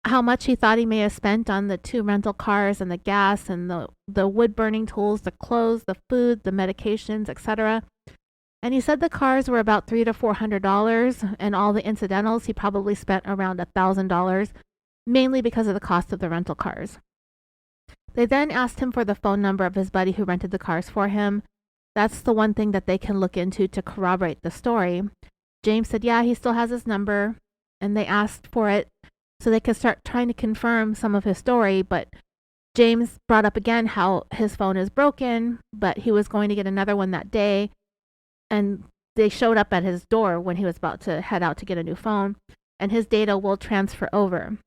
S1: how much he thought he may have spent on the 2 rental cars and the gas and the wood burning tools, the clothes, the food, the medications, etc. And he said the cars were about $300 to $400, and all the incidentals he probably spent around $1,000. mainly because of the cost of the rental cars. They then asked him for the phone number of his buddy who rented the cars for him. That's the one thing that they can look into to corroborate the story. James said, yeah, he still has his number, and they asked for it so they could start trying to confirm some of his story, but James brought up again how his phone is broken, but he was going to get another one that day, and they showed up at his door when he was about to head out to get a new phone, and his data will transfer over.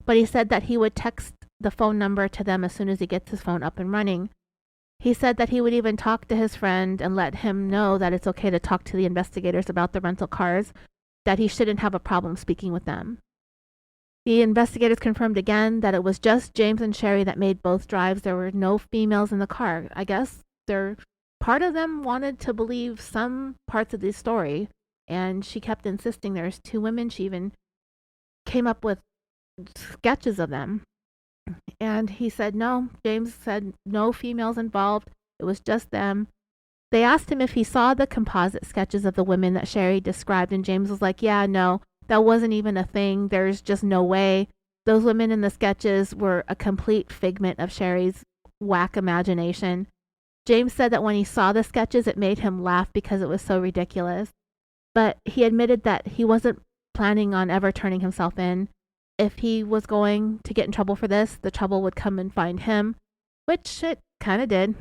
S1: But he said that he would text the phone number to them as soon as he gets his phone up and running. He said that he would even talk to his friend and let him know that it's okay to talk to the investigators about the rental cars, that he shouldn't have a problem speaking with them. The investigators confirmed again that it was just James and Sherri that made both drives. There were no females in the car. I guess part of them wanted to believe some parts of the story, and she kept insisting there's two women. She even came up with sketches of them. And he said no. James said no females involved. It was just them. They asked him if he saw the composite sketches of the women that Sherri described, and James was like, yeah, no, that wasn't even a thing. There's just no way. Those women in the sketches were a complete figment of Sherri's whack imagination. James said that when he saw the sketches, it made him laugh because it was so ridiculous. But he admitted that he wasn't planning on ever turning himself in. If he was going to get in trouble for this, the trouble would come and find him, which it kind of did.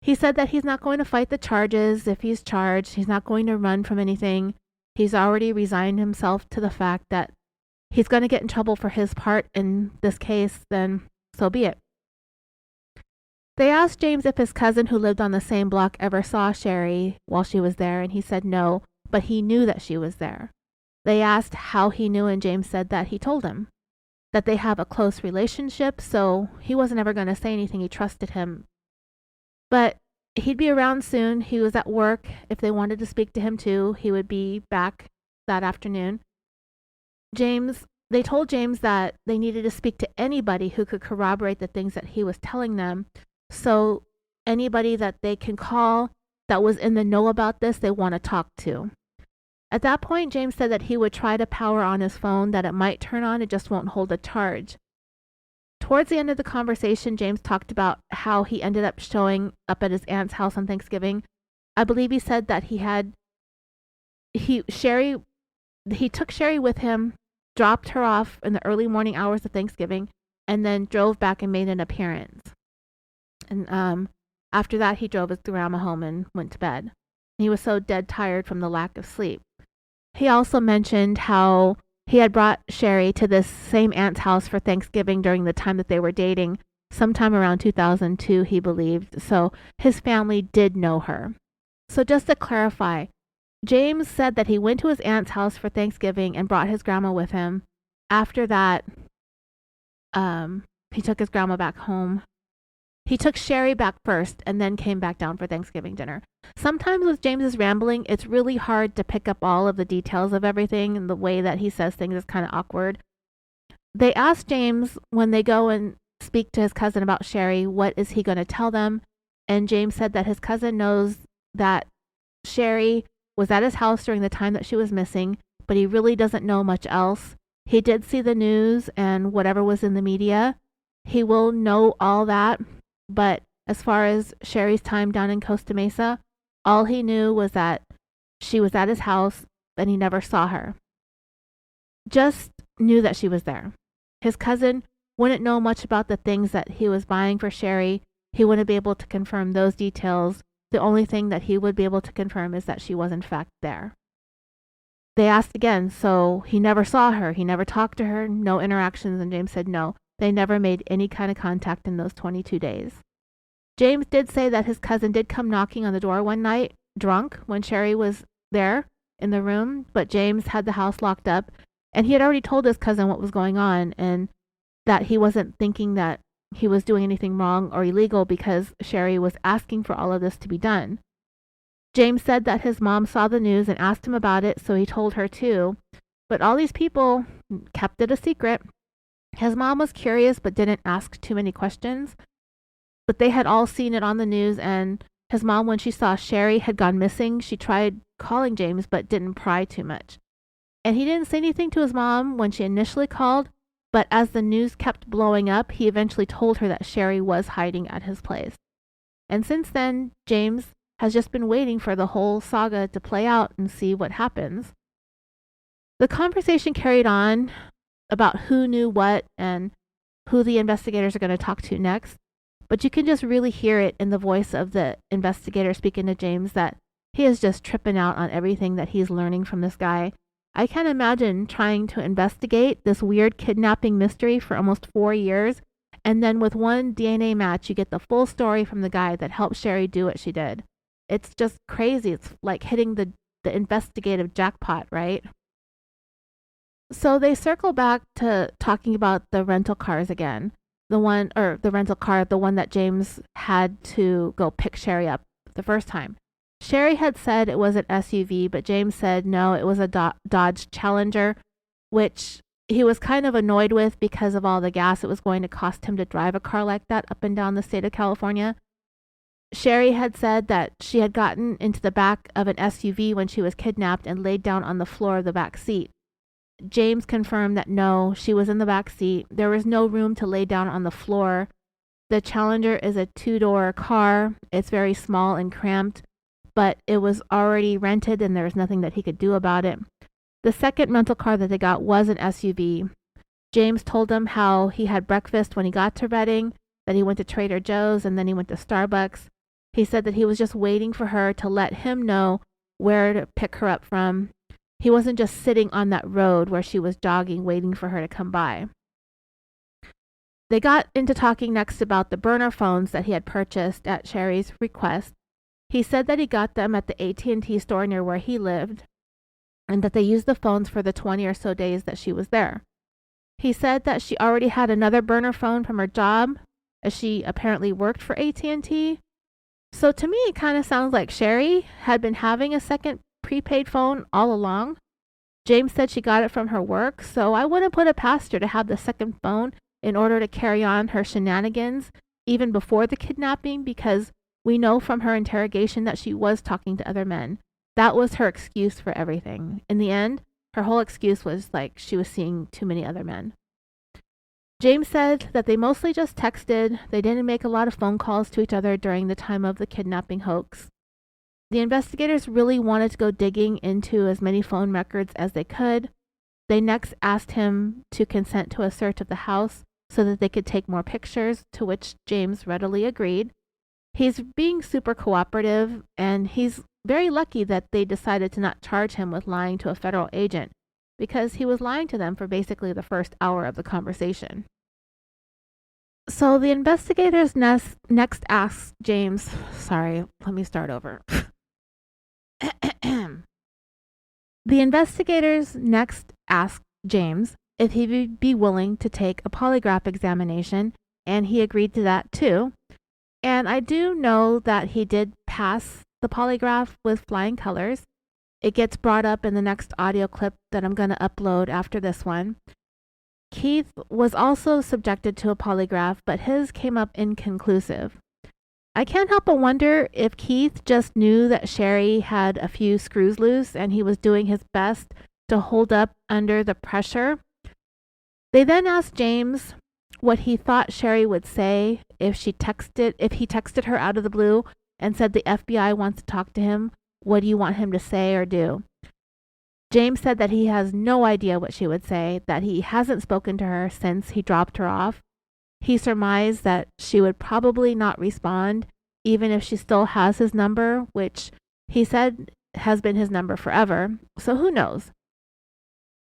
S1: He said that he's not going to fight the charges if he's charged. He's not going to run from anything. He's already resigned himself to the fact that he's going to get in trouble for his part in this case, then so be it. They asked James if his cousin who lived on the same block ever saw Sherri while she was there, and he said no, but he knew that she was there. They asked how he knew, and James said that he told him, that they have a close relationship, so he wasn't ever going to say anything. He trusted him. But he'd be around soon. He was at work. If they wanted to speak to him too, he would be back that afternoon. They told James that they needed to speak to anybody who could corroborate the things that he was telling them. So anybody that they can call that was in the know about this, they want to talk to. At that point, James said that he would try to power on his phone, that it might turn on, it just won't hold a charge. Towards the end of the conversation, James talked about how he ended up showing up at his aunt's house on Thanksgiving. I believe he said that he took Sherri with him, dropped her off in the early morning hours of Thanksgiving, and then drove back and made an appearance. And after that, he drove his grandma home and went to bed. He was so dead tired from the lack of sleep. He also mentioned how he had brought Sherri to this same aunt's house for Thanksgiving during the time that they were dating, sometime around 2002, he believed. So his family did know her. So just to clarify, James said that he went to his aunt's house for Thanksgiving and brought his grandma with him. After that, he took his grandma back home. He took Sherri back first and then came back down for Thanksgiving dinner. Sometimes with James's rambling, it's really hard to pick up all of the details of everything, and the way that he says things is kind of awkward. They asked James when they go and speak to his cousin about Sherri, what is he going to tell them? And James said that his cousin knows that Sherri was at his house during the time that she was missing, but he really doesn't know much else. He did see the news and whatever was in the media. He will know all that. But as far as Sherri's time down in Costa Mesa, all he knew was that she was at his house and he never saw her. Just knew that she was there. His cousin wouldn't know much about the things that he was buying for Sherri. He wouldn't be able to confirm those details. The only thing that he would be able to confirm is that she was in fact there. They asked again, so he never saw her. He never talked to her, no interactions, and James said no. They never made any kind of contact in those 22 days. James did say that his cousin did come knocking on the door one night, drunk, when Sherri was there in the room, but James had the house locked up, and he had already told his cousin what was going on, and that he wasn't thinking that he was doing anything wrong or illegal because Sherri was asking for all of this to be done. James said that his mom saw the news and asked him about it, so he told her too, but all these people kept it a secret. His mom was curious but didn't ask too many questions. But they had all seen it on the news, and his mom, when she saw Sherri had gone missing, she tried calling James but didn't pry too much. And he didn't say anything to his mom when she initially called, But as the news kept blowing up, he eventually told her that Sherri was hiding at his place. And since then, James has just been waiting for the whole saga to play out and see what happens. The conversation carried on about who knew what and who the investigators are going to talk to next, but you can just really hear it in the voice of the investigator speaking to James that he is just tripping out on everything that he's learning from this guy. I can't imagine trying to investigate this weird kidnapping mystery for almost 4 years, and then with one DNA match, you get the full story from the guy that helped Sherri do what she did. It's just crazy. It's like hitting the investigative jackpot, right? So they circle back to talking about the rental cars again. The rental car, the one that James had to go pick Sherri up the first time. Sherri had said it was an SUV, but James said no, it was a Dodge Challenger, which he was kind of annoyed with because of all the gas it was going to cost him to drive a car like that up and down the state of California. Sherri had said that she had gotten into the back of an SUV when she was kidnapped and laid down on the floor of the back seat. James confirmed that no, she was in the back seat. There was no room to lay down on the floor. The Challenger is a 2-door car. It's very small and cramped, but it was already rented and there was nothing that he could do about it. The second rental car that they got was an SUV. James told them how he had breakfast when he got to Redding, that he went to Trader Joe's and then he went to Starbucks. He said that he was just waiting for her to let him know where to pick her up from. He wasn't just sitting on that road where she was jogging waiting for her to come by. They got into talking next about the burner phones that he had purchased at Sherri's request. He said that he got them at the AT&T store near where he lived, and that they used the phones for the 20 or so days that she was there. He said that she already had another burner phone from her job, as she apparently worked for AT&T. So to me, it kind of sounds like Sherri had been having a second prepaid phone all along. James said she got it from her work, so I wouldn't put it past her to have the second phone in order to carry on her shenanigans even before the kidnapping, because we know from her interrogation that she was talking to other men. That was her excuse for everything. In the end, her whole excuse was like she was seeing too many other men. James said that they mostly just texted. They didn't make a lot of phone calls to each other during the time of the kidnapping hoax. The investigators really wanted to go digging into as many phone records as they could. They next asked him to consent to a search of the house so that they could take more pictures, to which James readily agreed. He's being super cooperative, and he's very lucky that they decided to not charge him with lying to a federal agent, because he was lying to them for basically the first hour of the conversation. So the investigators next asked James, sorry, let me start over. The investigators next asked James if he would be willing to take a polygraph examination, and he agreed to that too. And I do know that he did pass the polygraph with flying colors. It gets brought up in the next audio clip that I'm going to upload after this one. Keith was also subjected to a polygraph, but his came up inconclusive. I can't help but wonder if Keith just knew that Sherri had a few screws loose and he was doing his best to hold up under the pressure. They then asked James what he thought Sherri would say if he texted her out of the blue and said the FBI wants to talk to him. What do you want him to say or do? James said that he has no idea what she would say, that he hasn't spoken to her since he dropped her off. He surmised that she would probably not respond, even if she still has his number, which he said has been his number forever. So who knows?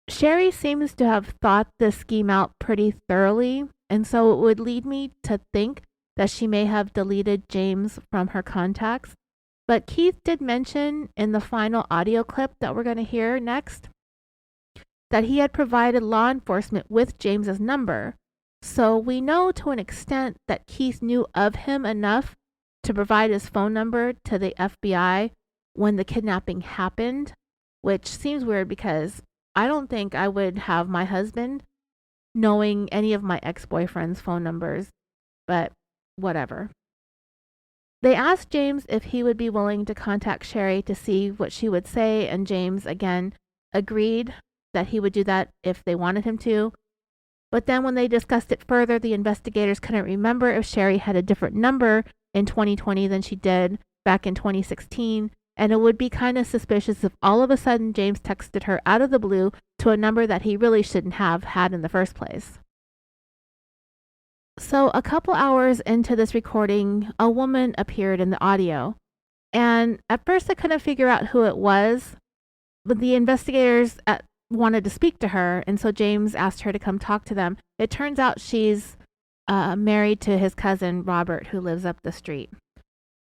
S1: Sherri seems to have thought this scheme out pretty thoroughly, and so it would lead me to think that she may have deleted James from her contacts. But Keith did mention in the final audio clip that we're going to hear next that he had provided law enforcement with James's number. So we know to an extent that Keith knew of him enough to provide his phone number to the FBI when the kidnapping happened, which seems weird because I don't think I would have my husband knowing any of my ex-boyfriend's phone numbers, but whatever. They asked James if he would be willing to contact Sherri to see what she would say, and James again agreed that he would do that if they wanted him to. But then when they discussed it further, the investigators couldn't remember if Sherri had a different number in 2020 than she did back in 2016. And it would be kind of suspicious if all of a sudden James texted her out of the blue to a number that he really shouldn't have had in the first place. So a couple hours into this recording, a woman appeared in the audio. And at first I couldn't figure out who it was, but the investigators wanted to speak to her, and so James asked her to come talk to them. It turns out she's married to his cousin, Robert, who lives up the street.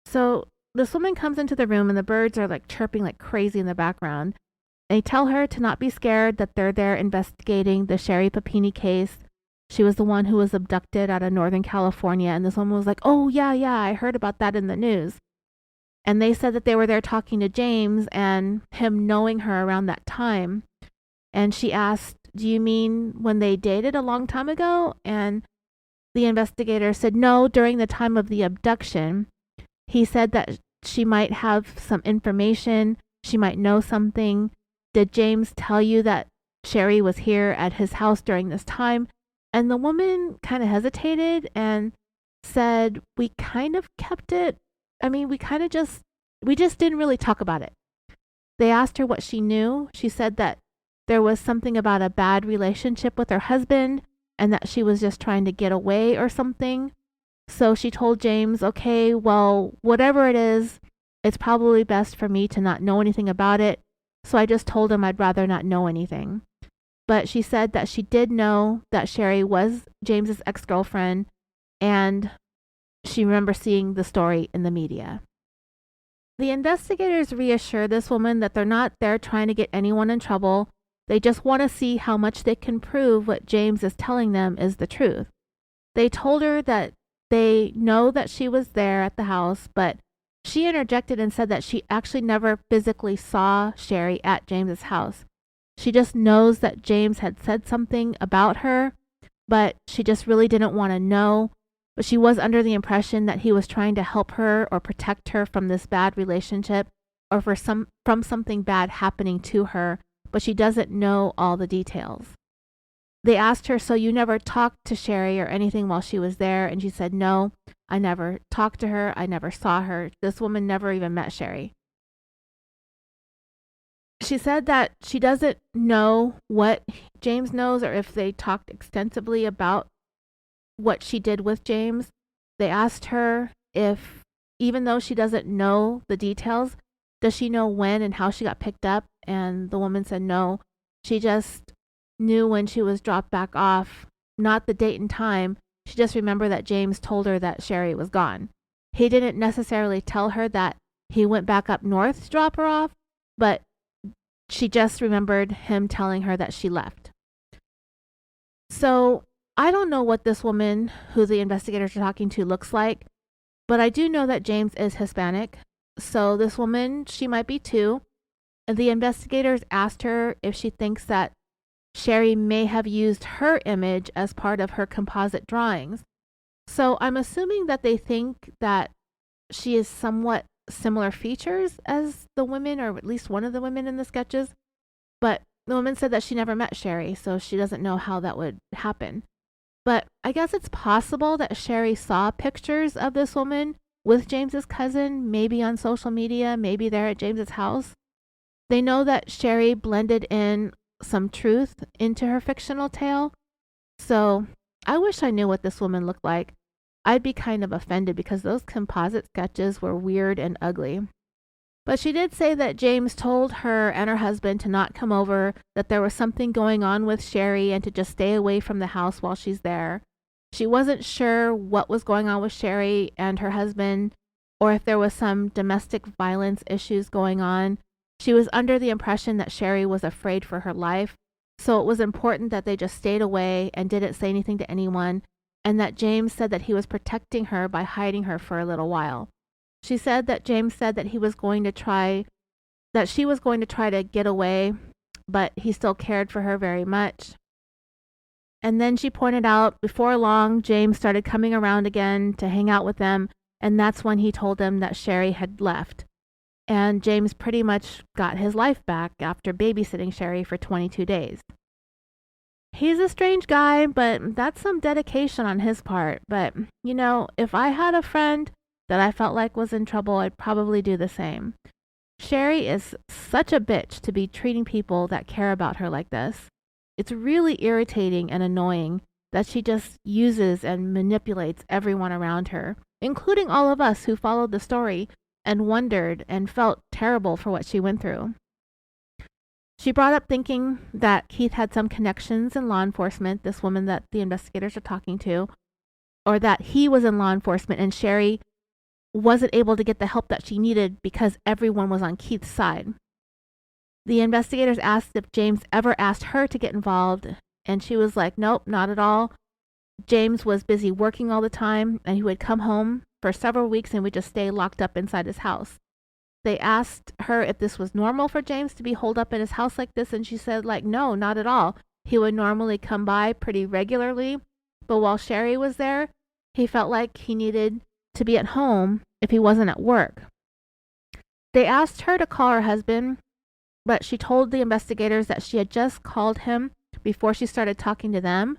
S1: So this woman comes into the room, and the birds are like chirping like crazy in the background. They tell her to not be scared, that they're there investigating the Sherri Papini case. She was the one who was abducted out of Northern California, and this woman was like, oh, yeah, I heard about that in the news. And they said that they were there talking to James and him knowing her around that time. And she asked, do you mean when they dated a long time ago? And the investigator said, no, during the time of the abduction. He said that she might have some information. She might know something. Did James tell you that Sherri was here at his house during this time? And the woman kind of hesitated and said, we kind of kept it. I mean, we just didn't really talk about it. They asked her what she knew. She said that there was something about a bad relationship with her husband and that she was just trying to get away or something. So she told James, okay, well, whatever it is, it's probably best for me to not know anything about it. So I just told him I'd rather not know anything. But she said that she did know that Sherri was James's ex-girlfriend, and she remembers seeing the story in the media. The investigators reassure this woman that they're not there trying to get anyone in trouble. They just want to see how much they can prove what James is telling them is the truth. They told her that they know that she was there at the house, but she interjected and said that she actually never physically saw Sherri at James's house. She just knows that James had said something about her, but she just really didn't want to know. But she was under the impression that he was trying to help her or protect her from this bad relationship or from something bad happening to her, but she doesn't know all the details. They asked her, so you never talked to Sherri or anything while she was there? And she said, no, I never talked to her. I never saw her. This woman never even met Sherri. She said that she doesn't know what James knows or if they talked extensively about what she did with James. They asked her if, even though she doesn't know the details, does she know when and how she got picked up? And the woman said no. She just knew when she was dropped back off, not the date and time. She just remembered that James told her that Sherri was gone. He didn't necessarily tell her that he went back up north to drop her off, but she just remembered him telling her that she left. So I don't know what this woman who the investigators are talking to looks like, but I do know that James is Hispanic. So this woman, she might be too. And the investigators asked her if she thinks that Sherri may have used her image as part of her composite drawings. So I'm assuming that they think that she is somewhat similar features as the women, or at least one of the women in the sketches. But the woman said that she never met Sherri, so she doesn't know how that would happen. But I guess it's possible that Sherri saw pictures of this woman with James's cousin, maybe on social media, maybe there at James's house. They know that Sherri blended in some truth into her fictional tale. So I wish I knew what this woman looked like. I'd be kind of offended because those composite sketches were weird and ugly. But she did say that James told her and her husband to not come over, that there was something going on with Sherri and to just stay away from the house while she's there. She wasn't sure what was going on with Sherri and her husband, or if there was some domestic violence issues going on. She was under the impression that Sherri was afraid for her life, so it was important that they just stayed away and didn't say anything to anyone, and that James said that he was protecting her by hiding her for a little while. She said that James said that she was going to try to get away, but he still cared for her very much. And then she pointed out before long, James started coming around again to hang out with them, and that's when he told them that Sherri had left. And James pretty much got his life back after babysitting Sherri for 22 days. He's a strange guy, but that's some dedication on his part. But, if I had a friend that I felt like was in trouble, I'd probably do the same. Sherri is such a bitch to be treating people that care about her like this. It's really irritating and annoying that she just uses and manipulates everyone around her, including all of us who followed the story and wondered and felt terrible for what she went through. She brought up thinking that Keith had some connections in law enforcement, this woman that the investigators are talking to, or that he was in law enforcement and Sherri wasn't able to get the help that she needed because everyone was on Keith's side. The investigators asked if James ever asked her to get involved, and she was like, nope, not at all. James was busy working all the time, and he would come home for several weeks and would just stay locked up inside his house. They asked her if this was normal for James to be holed up in his house like this, and she said, no, not at all. He would normally come by pretty regularly, but while Sherri was there, he felt like he needed to be at home if he wasn't at work. They asked her to call her husband, but she told the investigators that she had just called him before she started talking to them,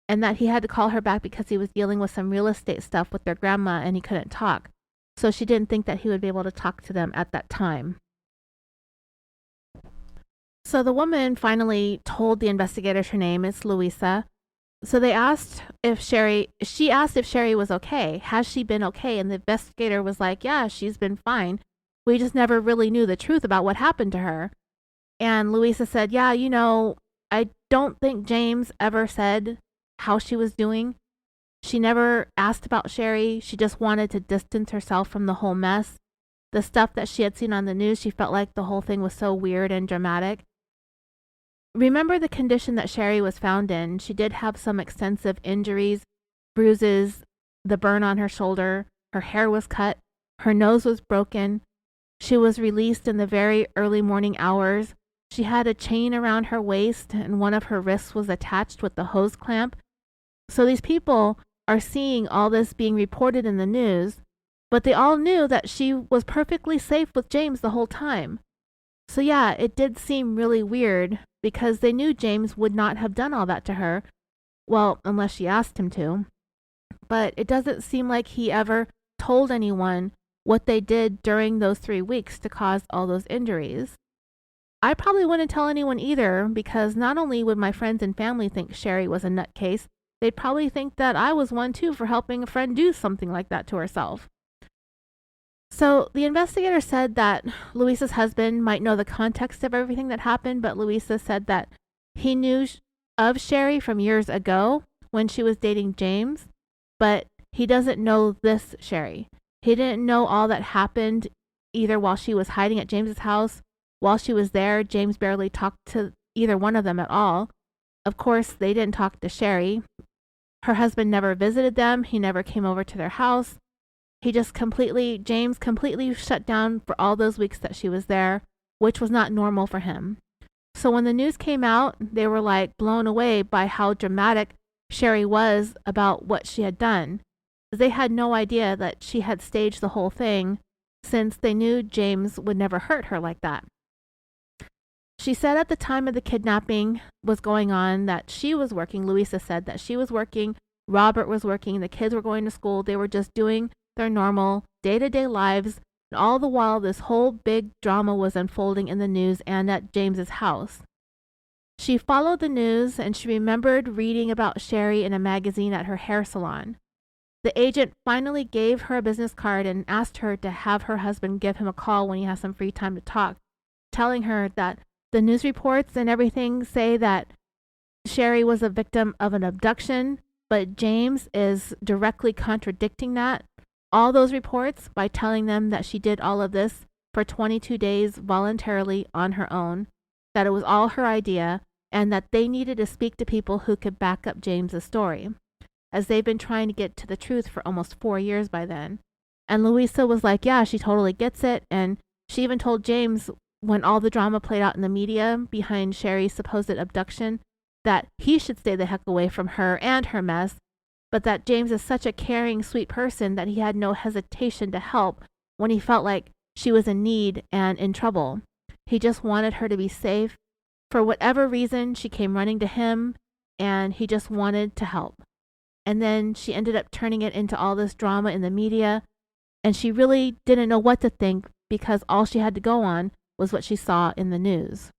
S1: and that he had to call her back because he was dealing with some real estate stuff with their grandma and he couldn't talk. So she didn't think that he would be able to talk to them at that time. So the woman finally told the investigators her name is Louisa. So they asked if she asked if Sherri was okay. Has she been okay? And the investigator was like, yeah, she's been fine. We just never really knew the truth about what happened to her. And Louisa said, yeah, I don't think James ever said how she was doing. She never asked about Sherri. She just wanted to distance herself from the whole mess. The stuff that she had seen on the news, she felt like the whole thing was so weird and dramatic. Remember the condition that Sherri was found in. She did have some extensive injuries, bruises, the burn on her shoulder. Her hair was cut. Her nose was broken. She was released in the very early morning hours. She had a chain around her waist and one of her wrists was attached with the hose clamp. So these people are seeing all this being reported in the news, but they all knew that she was perfectly safe with James the whole time. So yeah, it did seem really weird because they knew James would not have done all that to her. Well, unless she asked him to. But it doesn't seem like he ever told anyone what they did during those 3 weeks to cause all those injuries. I probably wouldn't tell anyone either because not only would my friends and family think Sherri was a nutcase, they'd probably think that I was one too for helping a friend do something like that to herself. So the investigator said that Louisa's husband might know the context of everything that happened, but Louisa said that he knew of Sherri from years ago when she was dating James, but he doesn't know this Sherri. He didn't know all that happened either while she was hiding at James's house. While she was there, James barely talked to either one of them at all. Of course, they didn't talk to Sherri. Her husband never visited them. He never came over to their house. James completely shut down for all those weeks that she was there, which was not normal for him. So when the news came out, they were like blown away by how dramatic Sherri was about what she had done. They had no idea that she had staged the whole thing since they knew James would never hurt her like that. She said at the time of the kidnapping was going on that she was working. Louisa said that she was working, Robert was working, the kids were going to school. They were just doing their normal day-to-day lives. And all the while, this whole big drama was unfolding in the news and at James's house. She followed the news and she remembered reading about Sherri in a magazine at her hair salon. The agent finally gave her a business card and asked her to have her husband give him a call when he has some free time to talk, telling her that the news reports and everything say that Sherri was a victim of an abduction, but James is directly contradicting that. All those reports by telling them that she did all of this for 22 days voluntarily on her own, that it was all her idea, and that they needed to speak to people who could back up James's story, as they've been trying to get to the truth for almost 4 years by then. And Louisa was like, yeah, she totally gets it, and she even told James when all the drama played out in the media behind Sherri's supposed abduction, that he should stay the heck away from her and her mess, but that James is such a caring, sweet person that he had no hesitation to help when he felt like she was in need and in trouble. He just wanted her to be safe. For whatever reason, she came running to him, and he just wanted to help. And then she ended up turning it into all this drama in the media, and she really didn't know what to think because all she had to go on was what she saw in the news.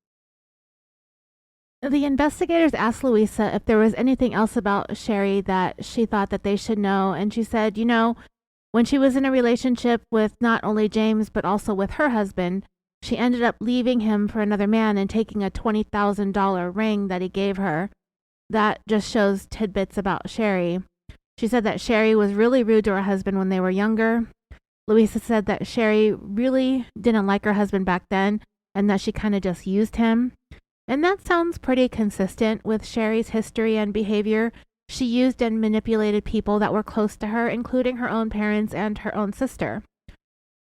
S1: The investigators asked Louisa if there was anything else about Sherri that she thought that they should know, and she said, when she was in a relationship with not only James but also with her husband, she ended up leaving him for another man and taking a $20,000 ring that he gave her. That just shows tidbits about Sherri. She said that Sherri was really rude to her husband when they were younger. Louisa said that Sherri really didn't like her husband back then and that she kind of just used him. And that sounds pretty consistent with Sherri's history and behavior. She used and manipulated people that were close to her, including her own parents and her own sister.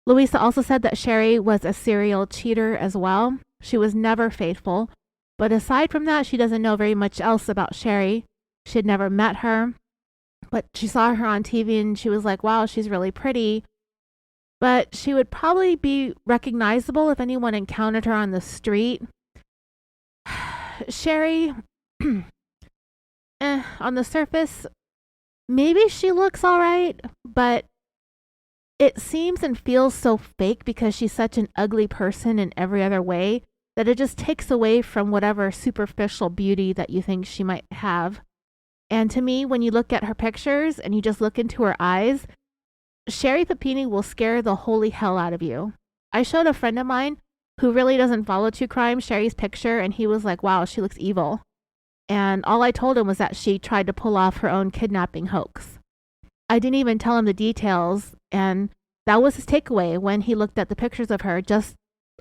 S1: Louisa also said that Sherri was a serial cheater as well. She was never faithful. But aside from that, she doesn't know very much else about Sherri. She had never met her. But she saw her on TV and she was like, wow, she's really pretty. But she would probably be recognizable if anyone encountered her on the street. Sherri, on the surface, maybe she looks all right, but it seems and feels so fake because she's such an ugly person in every other way that it just takes away from whatever superficial beauty that you think she might have. And to me, when you look at her pictures and you just look into her eyes, Sherri Papini will scare the holy hell out of you. I showed a friend of mine who really doesn't follow true crime Sherri's picture, and he was like, wow, she looks evil. And all I told him was that she tried to pull off her own kidnapping hoax. I didn't even tell him the details, and that was his takeaway when he looked at the pictures of her just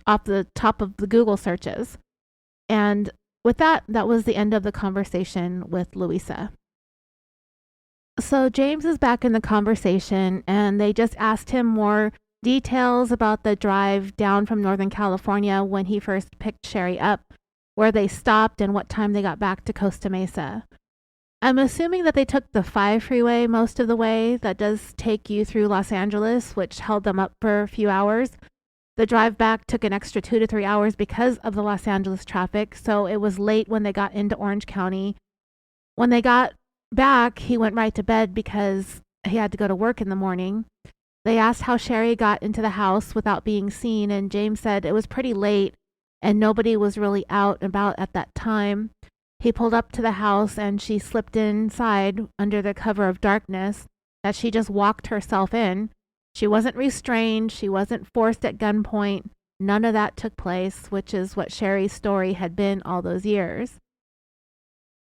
S1: off the top of the Google searches. And with that, that was the end of the conversation with Louisa. So James is back in the conversation, and they just asked him more details about the drive down from Northern California when he first picked Sherri up, where they stopped and what time they got back to Costa Mesa. I'm assuming that they took the 5 freeway most of the way. That does take you through Los Angeles, which held them up for a few hours. The drive back took an extra 2 to 3 hours because of the Los Angeles traffic, so it was late when they got into Orange County. When they got back, he went right to bed because he had to go to work in the morning. They asked how Sherri got into the house without being seen, and James said it was pretty late and nobody was really out and about at that time. He pulled up to the house and she slipped inside under the cover of darkness, that she just walked herself in. She wasn't restrained. She wasn't forced at gunpoint. None of that took place, which is what Sherri's story had been all those years.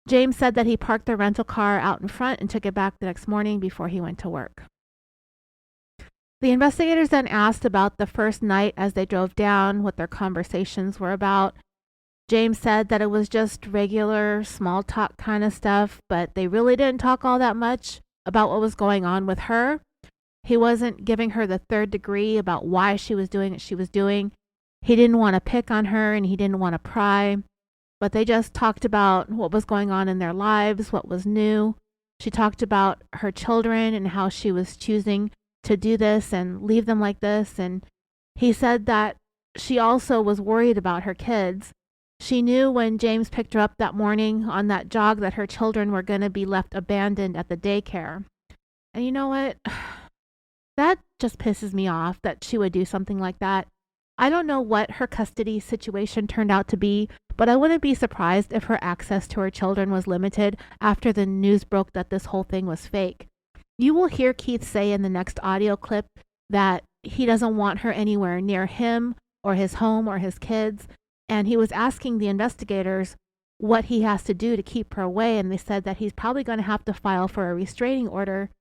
S1: James said that he parked the rental car out in front and took it back the next morning before he went to work. The investigators then asked about the first night as they drove down, what their conversations were about. James said that it was just regular small talk kind of stuff, but they really didn't talk all that much about what was going on with her. He wasn't giving her the third degree about why she was doing what she was doing. He didn't want to pick on her and he didn't want to pry, but they just talked about what was going on in their lives, what was new. She talked about her children and how she was choosing to do this and leave them like this. And he said that she also was worried about her kids. She knew when James picked her up that morning on that jog that her children were going to be left abandoned at the daycare. And you know what? That just pisses me off that she would do something like that. I don't know what her custody situation turned out to be, but I wouldn't be surprised if her access to her children was limited after the news broke that this whole thing was fake. You will hear Keith say in the next audio clip that he doesn't want her anywhere near him or his home or his kids. And he was asking the investigators what he has to do to keep her away. And they said that he's probably going to have to file for a restraining order.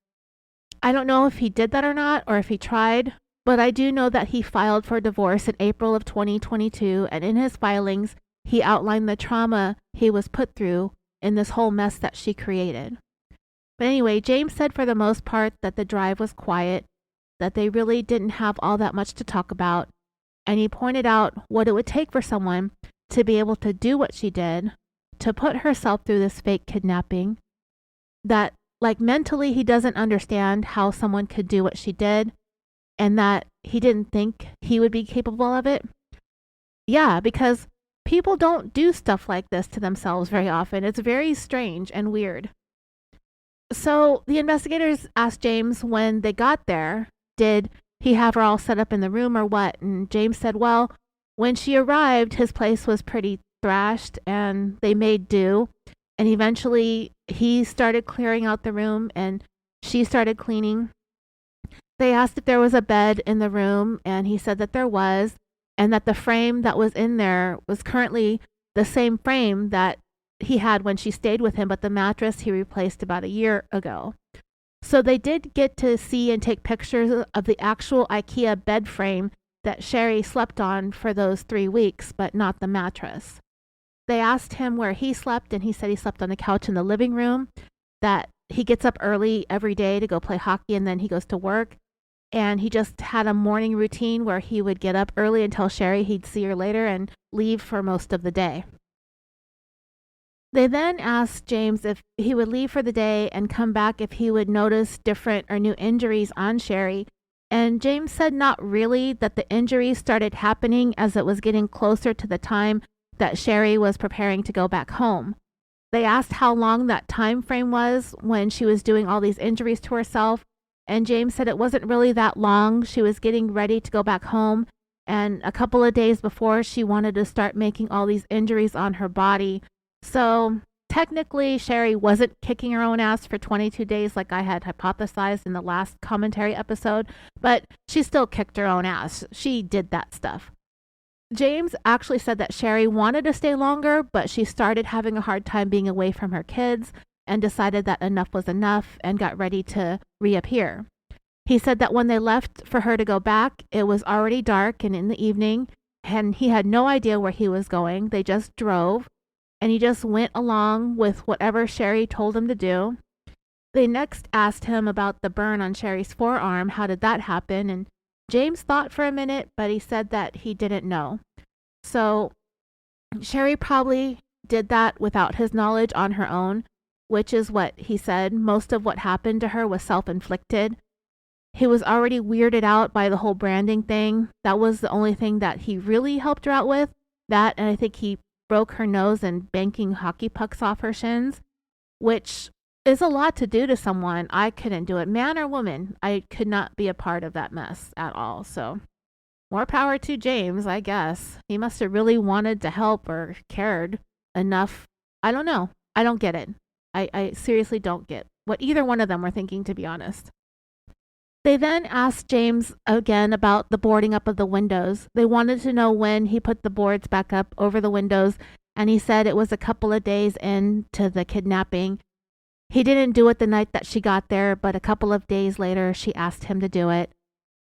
S1: I don't know if he did that or not, or if he tried, but I do know that he filed for divorce in April of 2022. And in his filings, he outlined the trauma he was put through in this whole mess that she created. But anyway, James said for the most part that the drive was quiet, that they really didn't have all that much to talk about. And he pointed out what it would take for someone to be able to do what she did, to put herself through this fake kidnapping, that like mentally he doesn't understand how someone could do what she did, and that he didn't think he would be capable of it. Yeah, because people don't do stuff like this to themselves very often. It's very strange and weird. So the investigators asked James when they got there, did he have her all set up in the room or what? And James said, well, when she arrived, his place was pretty thrashed and they made do. And eventually he started clearing out the room and she started cleaning. They asked if there was a bed in the room, and he said that there was, and that the frame that was in there was currently the same frame that he had when she stayed with him, but the mattress he replaced about a year ago. So they did get to see and take pictures of the actual IKEA bed frame that Sherri slept on for those 3 weeks, but not the mattress. They asked him where he slept, and he said he slept on the couch in the living room, that he gets up early every day to go play hockey, and then he goes to work. And he just had a morning routine where he would get up early and tell Sherri he'd see her later and leave for most of the day. They then asked James if he would leave for the day and come back if he would notice different or new injuries on Sherri. And James said not really, that the injuries started happening as it was getting closer to the time that Sherri was preparing to go back home. They asked how long that time frame was when she was doing all these injuries to herself. And James said it wasn't really that long. She was getting ready to go back home. And a couple of days before, she wanted to start making all these injuries on her body. So technically, Sherri wasn't kicking her own ass for 22 days like I had hypothesized in the last commentary episode, but she still kicked her own ass. She did that stuff. James actually said that Sherri wanted to stay longer, but she started having a hard time being away from her kids and decided that enough was enough and got ready to reappear. He said that when they left for her to go back, it was already dark and in the evening, and he had no idea where he was going. They just drove, and he just went along with whatever Sherri told him to do. They next asked him about the burn on Sherri's forearm. How did that happen? And James thought for a minute, but he said that he didn't know. So Sherri probably did that without his knowledge on her own, which is what he said. Most of what happened to her was self-inflicted. He was already weirded out by the whole branding thing. That was the only thing that he really helped her out with. That, and I think he broke her nose and banking hockey pucks off her shins, which is a lot to do to someone. I couldn't do it. Man or woman, I could not be a part of that mess at all. So more power to James, I guess. He must have really wanted to help or cared enough. I don't know. I don't get it. I seriously don't get what either one of them were thinking, to be honest. They then asked James again about the boarding up of the windows. They wanted to know when he put the boards back up over the windows, and he said it was a couple of days into the kidnapping. He didn't do it the night that she got there, but a couple of days later, she asked him to do it.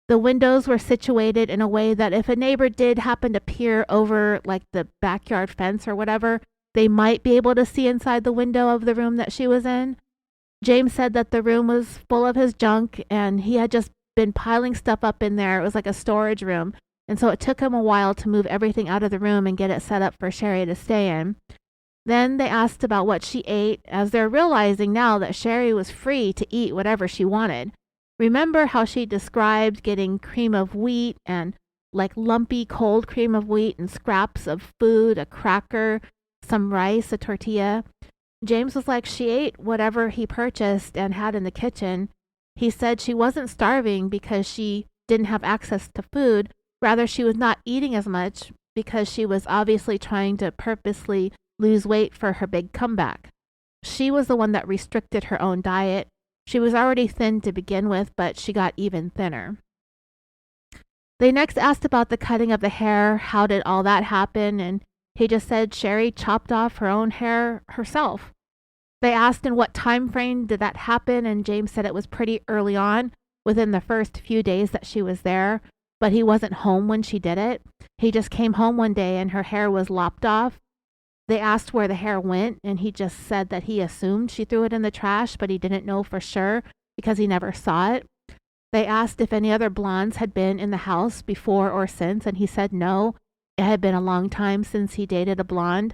S1: The windows were situated in a way that if a neighbor did happen to peer over like the backyard fence or whatever, they might be able to see inside the window of the room that she was in. James said that the room was full of his junk and he had just been piling stuff up in there. It was like a storage room. And so it took him a while to move everything out of the room and get it set up for Sherri to stay in. Then they asked about what she ate, as they're realizing now that Sherri was free to eat whatever she wanted. Remember how she described getting cream of wheat and like lumpy cold cream of wheat and scraps of food, a cracker, some rice, a tortilla? James was like, she ate whatever he purchased and had in the kitchen. He said she wasn't starving because she didn't have access to food. Rather, she was not eating as much because she was obviously trying to purposely lose weight for her big comeback. She was the one that restricted her own diet. She was already thin to begin with, but she got even thinner. They next asked about the cutting of the hair. How did all that happen? And he just said Sherri chopped off her own hair herself. They asked in what time frame did that happen, and James said it was pretty early on, within the first few days that she was there, but he wasn't home when she did it. He just came home one day and her hair was lopped off. They asked where the hair went, and he just said that he assumed she threw it in the trash, but he didn't know for sure because he never saw it. They asked if any other blondes had been in the house before or since, and he said no. It had been a long time since he dated a blonde.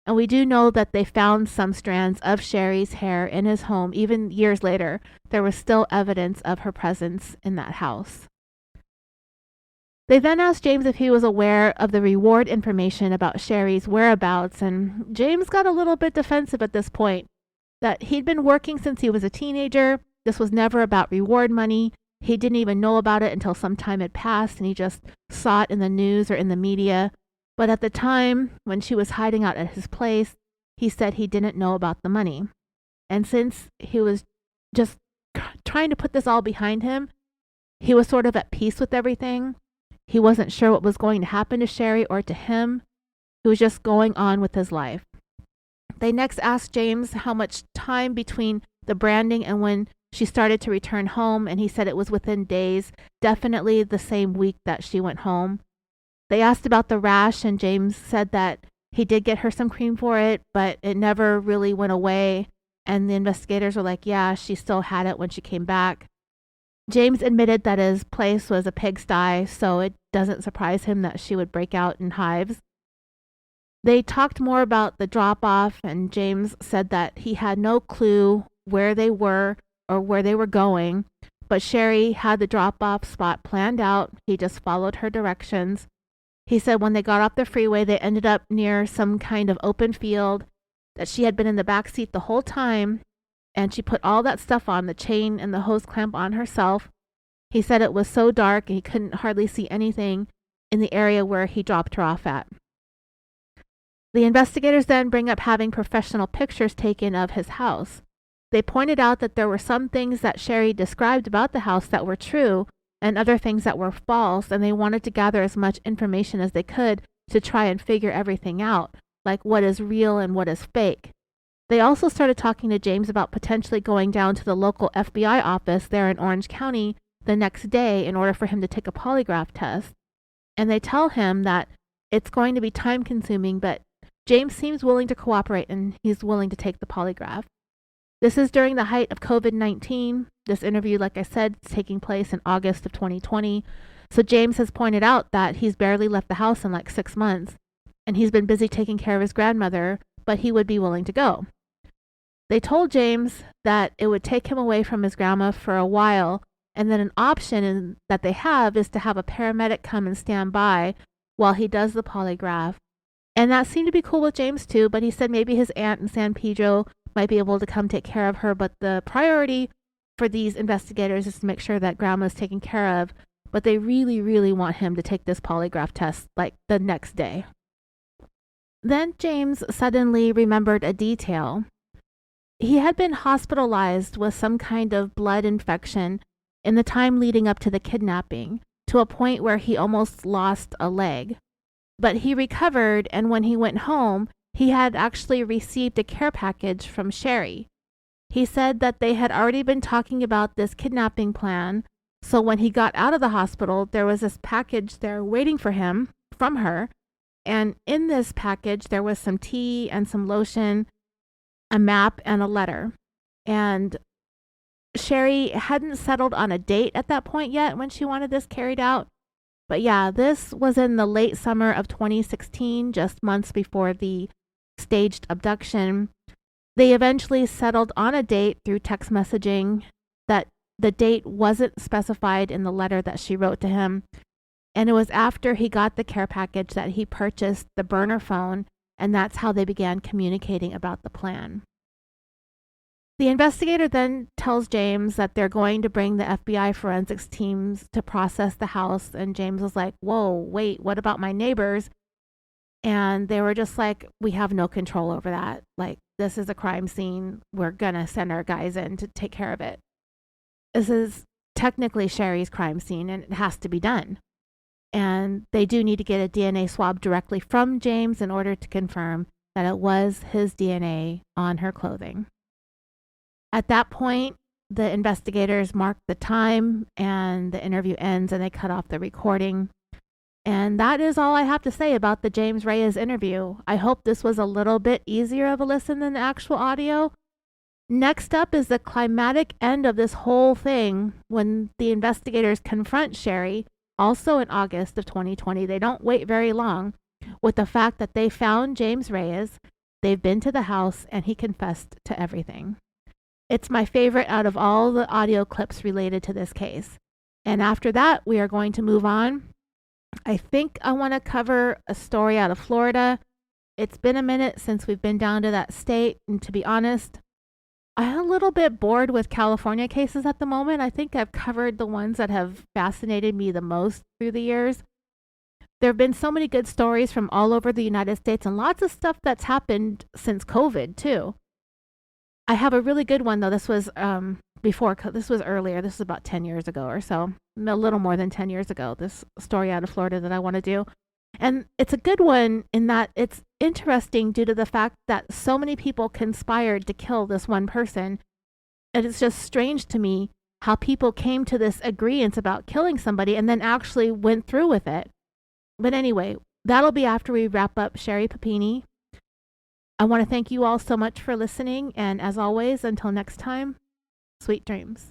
S1: And we do know that they found some strands of Sherri's hair in his home. Even years later, there was still evidence of her presence in that house. They then asked James if he was aware of the reward information about Sherri's whereabouts, and James got a little bit defensive at this point, that he'd been working since he was a teenager. This was never about reward money. He didn't even know about it until some time had passed, and he just saw it in the news or in the media. But at the time, when she was hiding out at his place, he said he didn't know about the money. And since he was just trying to put this all behind him, he was sort of at peace with everything. He wasn't sure what was going to happen to Sherri or to him. He was just going on with his life. They next asked James how much time between the branding and when she started to return home, and he said it was within days, definitely the same week that she went home. They asked about the rash, and James said that he did get her some cream for it, but it never really went away. And the investigators were like, yeah, she still had it when she came back. James admitted that his place was a pigsty, so it doesn't surprise him that she would break out in hives. They talked more about the drop-off, and James said that he had no clue where they were or where they were going, but Sherri had the drop-off spot planned out. He just followed her directions. He said when they got off the freeway, they ended up near some kind of open field, that she had been in the back seat the whole time, and she put all that stuff on, the chain and the hose clamp, on herself. He said it was so dark and he couldn't hardly see anything in the area where he dropped her off at. The investigators then bring up having professional pictures taken of his house. They pointed out that there were some things that Sherri described about the house that were true and other things that were false, and they wanted to gather as much information as they could to try and figure everything out, like what is real and what is fake. They also started talking to James about potentially going down to the local FBI office there in Orange County the next day in order for him to take a polygraph test. And they tell him that it's going to be time consuming, but James seems willing to cooperate and he's willing to take the polygraph. This is during the height of COVID-19. This interview, like I said, is taking place in August of 2020. So James has pointed out that he's barely left the house in like 6 months, and he's been busy taking care of his grandmother, but he would be willing to go. They told James that it would take him away from his grandma for a while, and then an option that they have is to have a paramedic come and stand by while he does the polygraph. And that seemed to be cool with James too, but he said maybe his aunt in San Pedro might be able to come take care of her, but the priority for these investigators is to make sure that grandma's taken care of, but they really, really want him to take this polygraph test like the next day. Then James suddenly remembered a detail. He had been hospitalized with some kind of blood infection in the time leading up to the kidnapping, to a point where he almost lost a leg. But he recovered, and when he went home, he had actually received a care package from Sherri. He said that they had already been talking about this kidnapping plan, so when he got out of the hospital, there was this package there waiting for him from her, and in this package there was some tea and some lotion, a map, and a letter. And Sherri hadn't settled on a date at that point yet when she wanted this carried out. But yeah, this was in the late summer of 2016, just months before the staged abduction. They eventually settled on a date through text messaging. That the date wasn't specified in the letter that she wrote to him. And it was after he got the care package that he purchased the burner phone, and that's how they began communicating about the plan. The investigator then tells James that they're going to bring the FBI forensics teams to process the house, and James was like, whoa, wait, what about my neighbors? And they were just like, we have no control over that. Like, this is a crime scene. We're going to send our guys in to take care of it. This is technically Sherri's crime scene, and it has to be done. And they do need to get a DNA swab directly from James in order to confirm that it was his DNA on her clothing. At that point, the investigators mark the time and the interview ends, and they cut off the recording. And that is all I have to say about the James Reyes interview. I hope this was a little bit easier of a listen than the actual audio. Next up is the climatic end of this whole thing when the investigators confront Sherri, also in August of 2020. They don't wait very long, with the fact that they found James Reyes, they've been to the house, and he confessed to everything. It's my favorite out of all the audio clips related to this case. And after that, we are going to move on I think I want to cover a story out of Florida. It's been a minute since we've been down to that state, and to be honest, I'm a little bit bored with California cases at the moment. I think I've covered the ones that have fascinated me the most through the years. There have been so many good stories from all over the United States and lots of stuff that's happened since COVID, too. I have a really good one, though. This was this was earlier. This was about 10 years ago or so, a little more than 10 years ago, this story out of Florida that I want to do. And it's a good one in that it's interesting due to the fact that so many people conspired to kill this one person. And it's just strange to me how people came to this agreement about killing somebody and then actually went through with it. But anyway, that'll be after we wrap up Sherri Papini. I want to thank you all so much for listening. And as always, until next time, sweet dreams.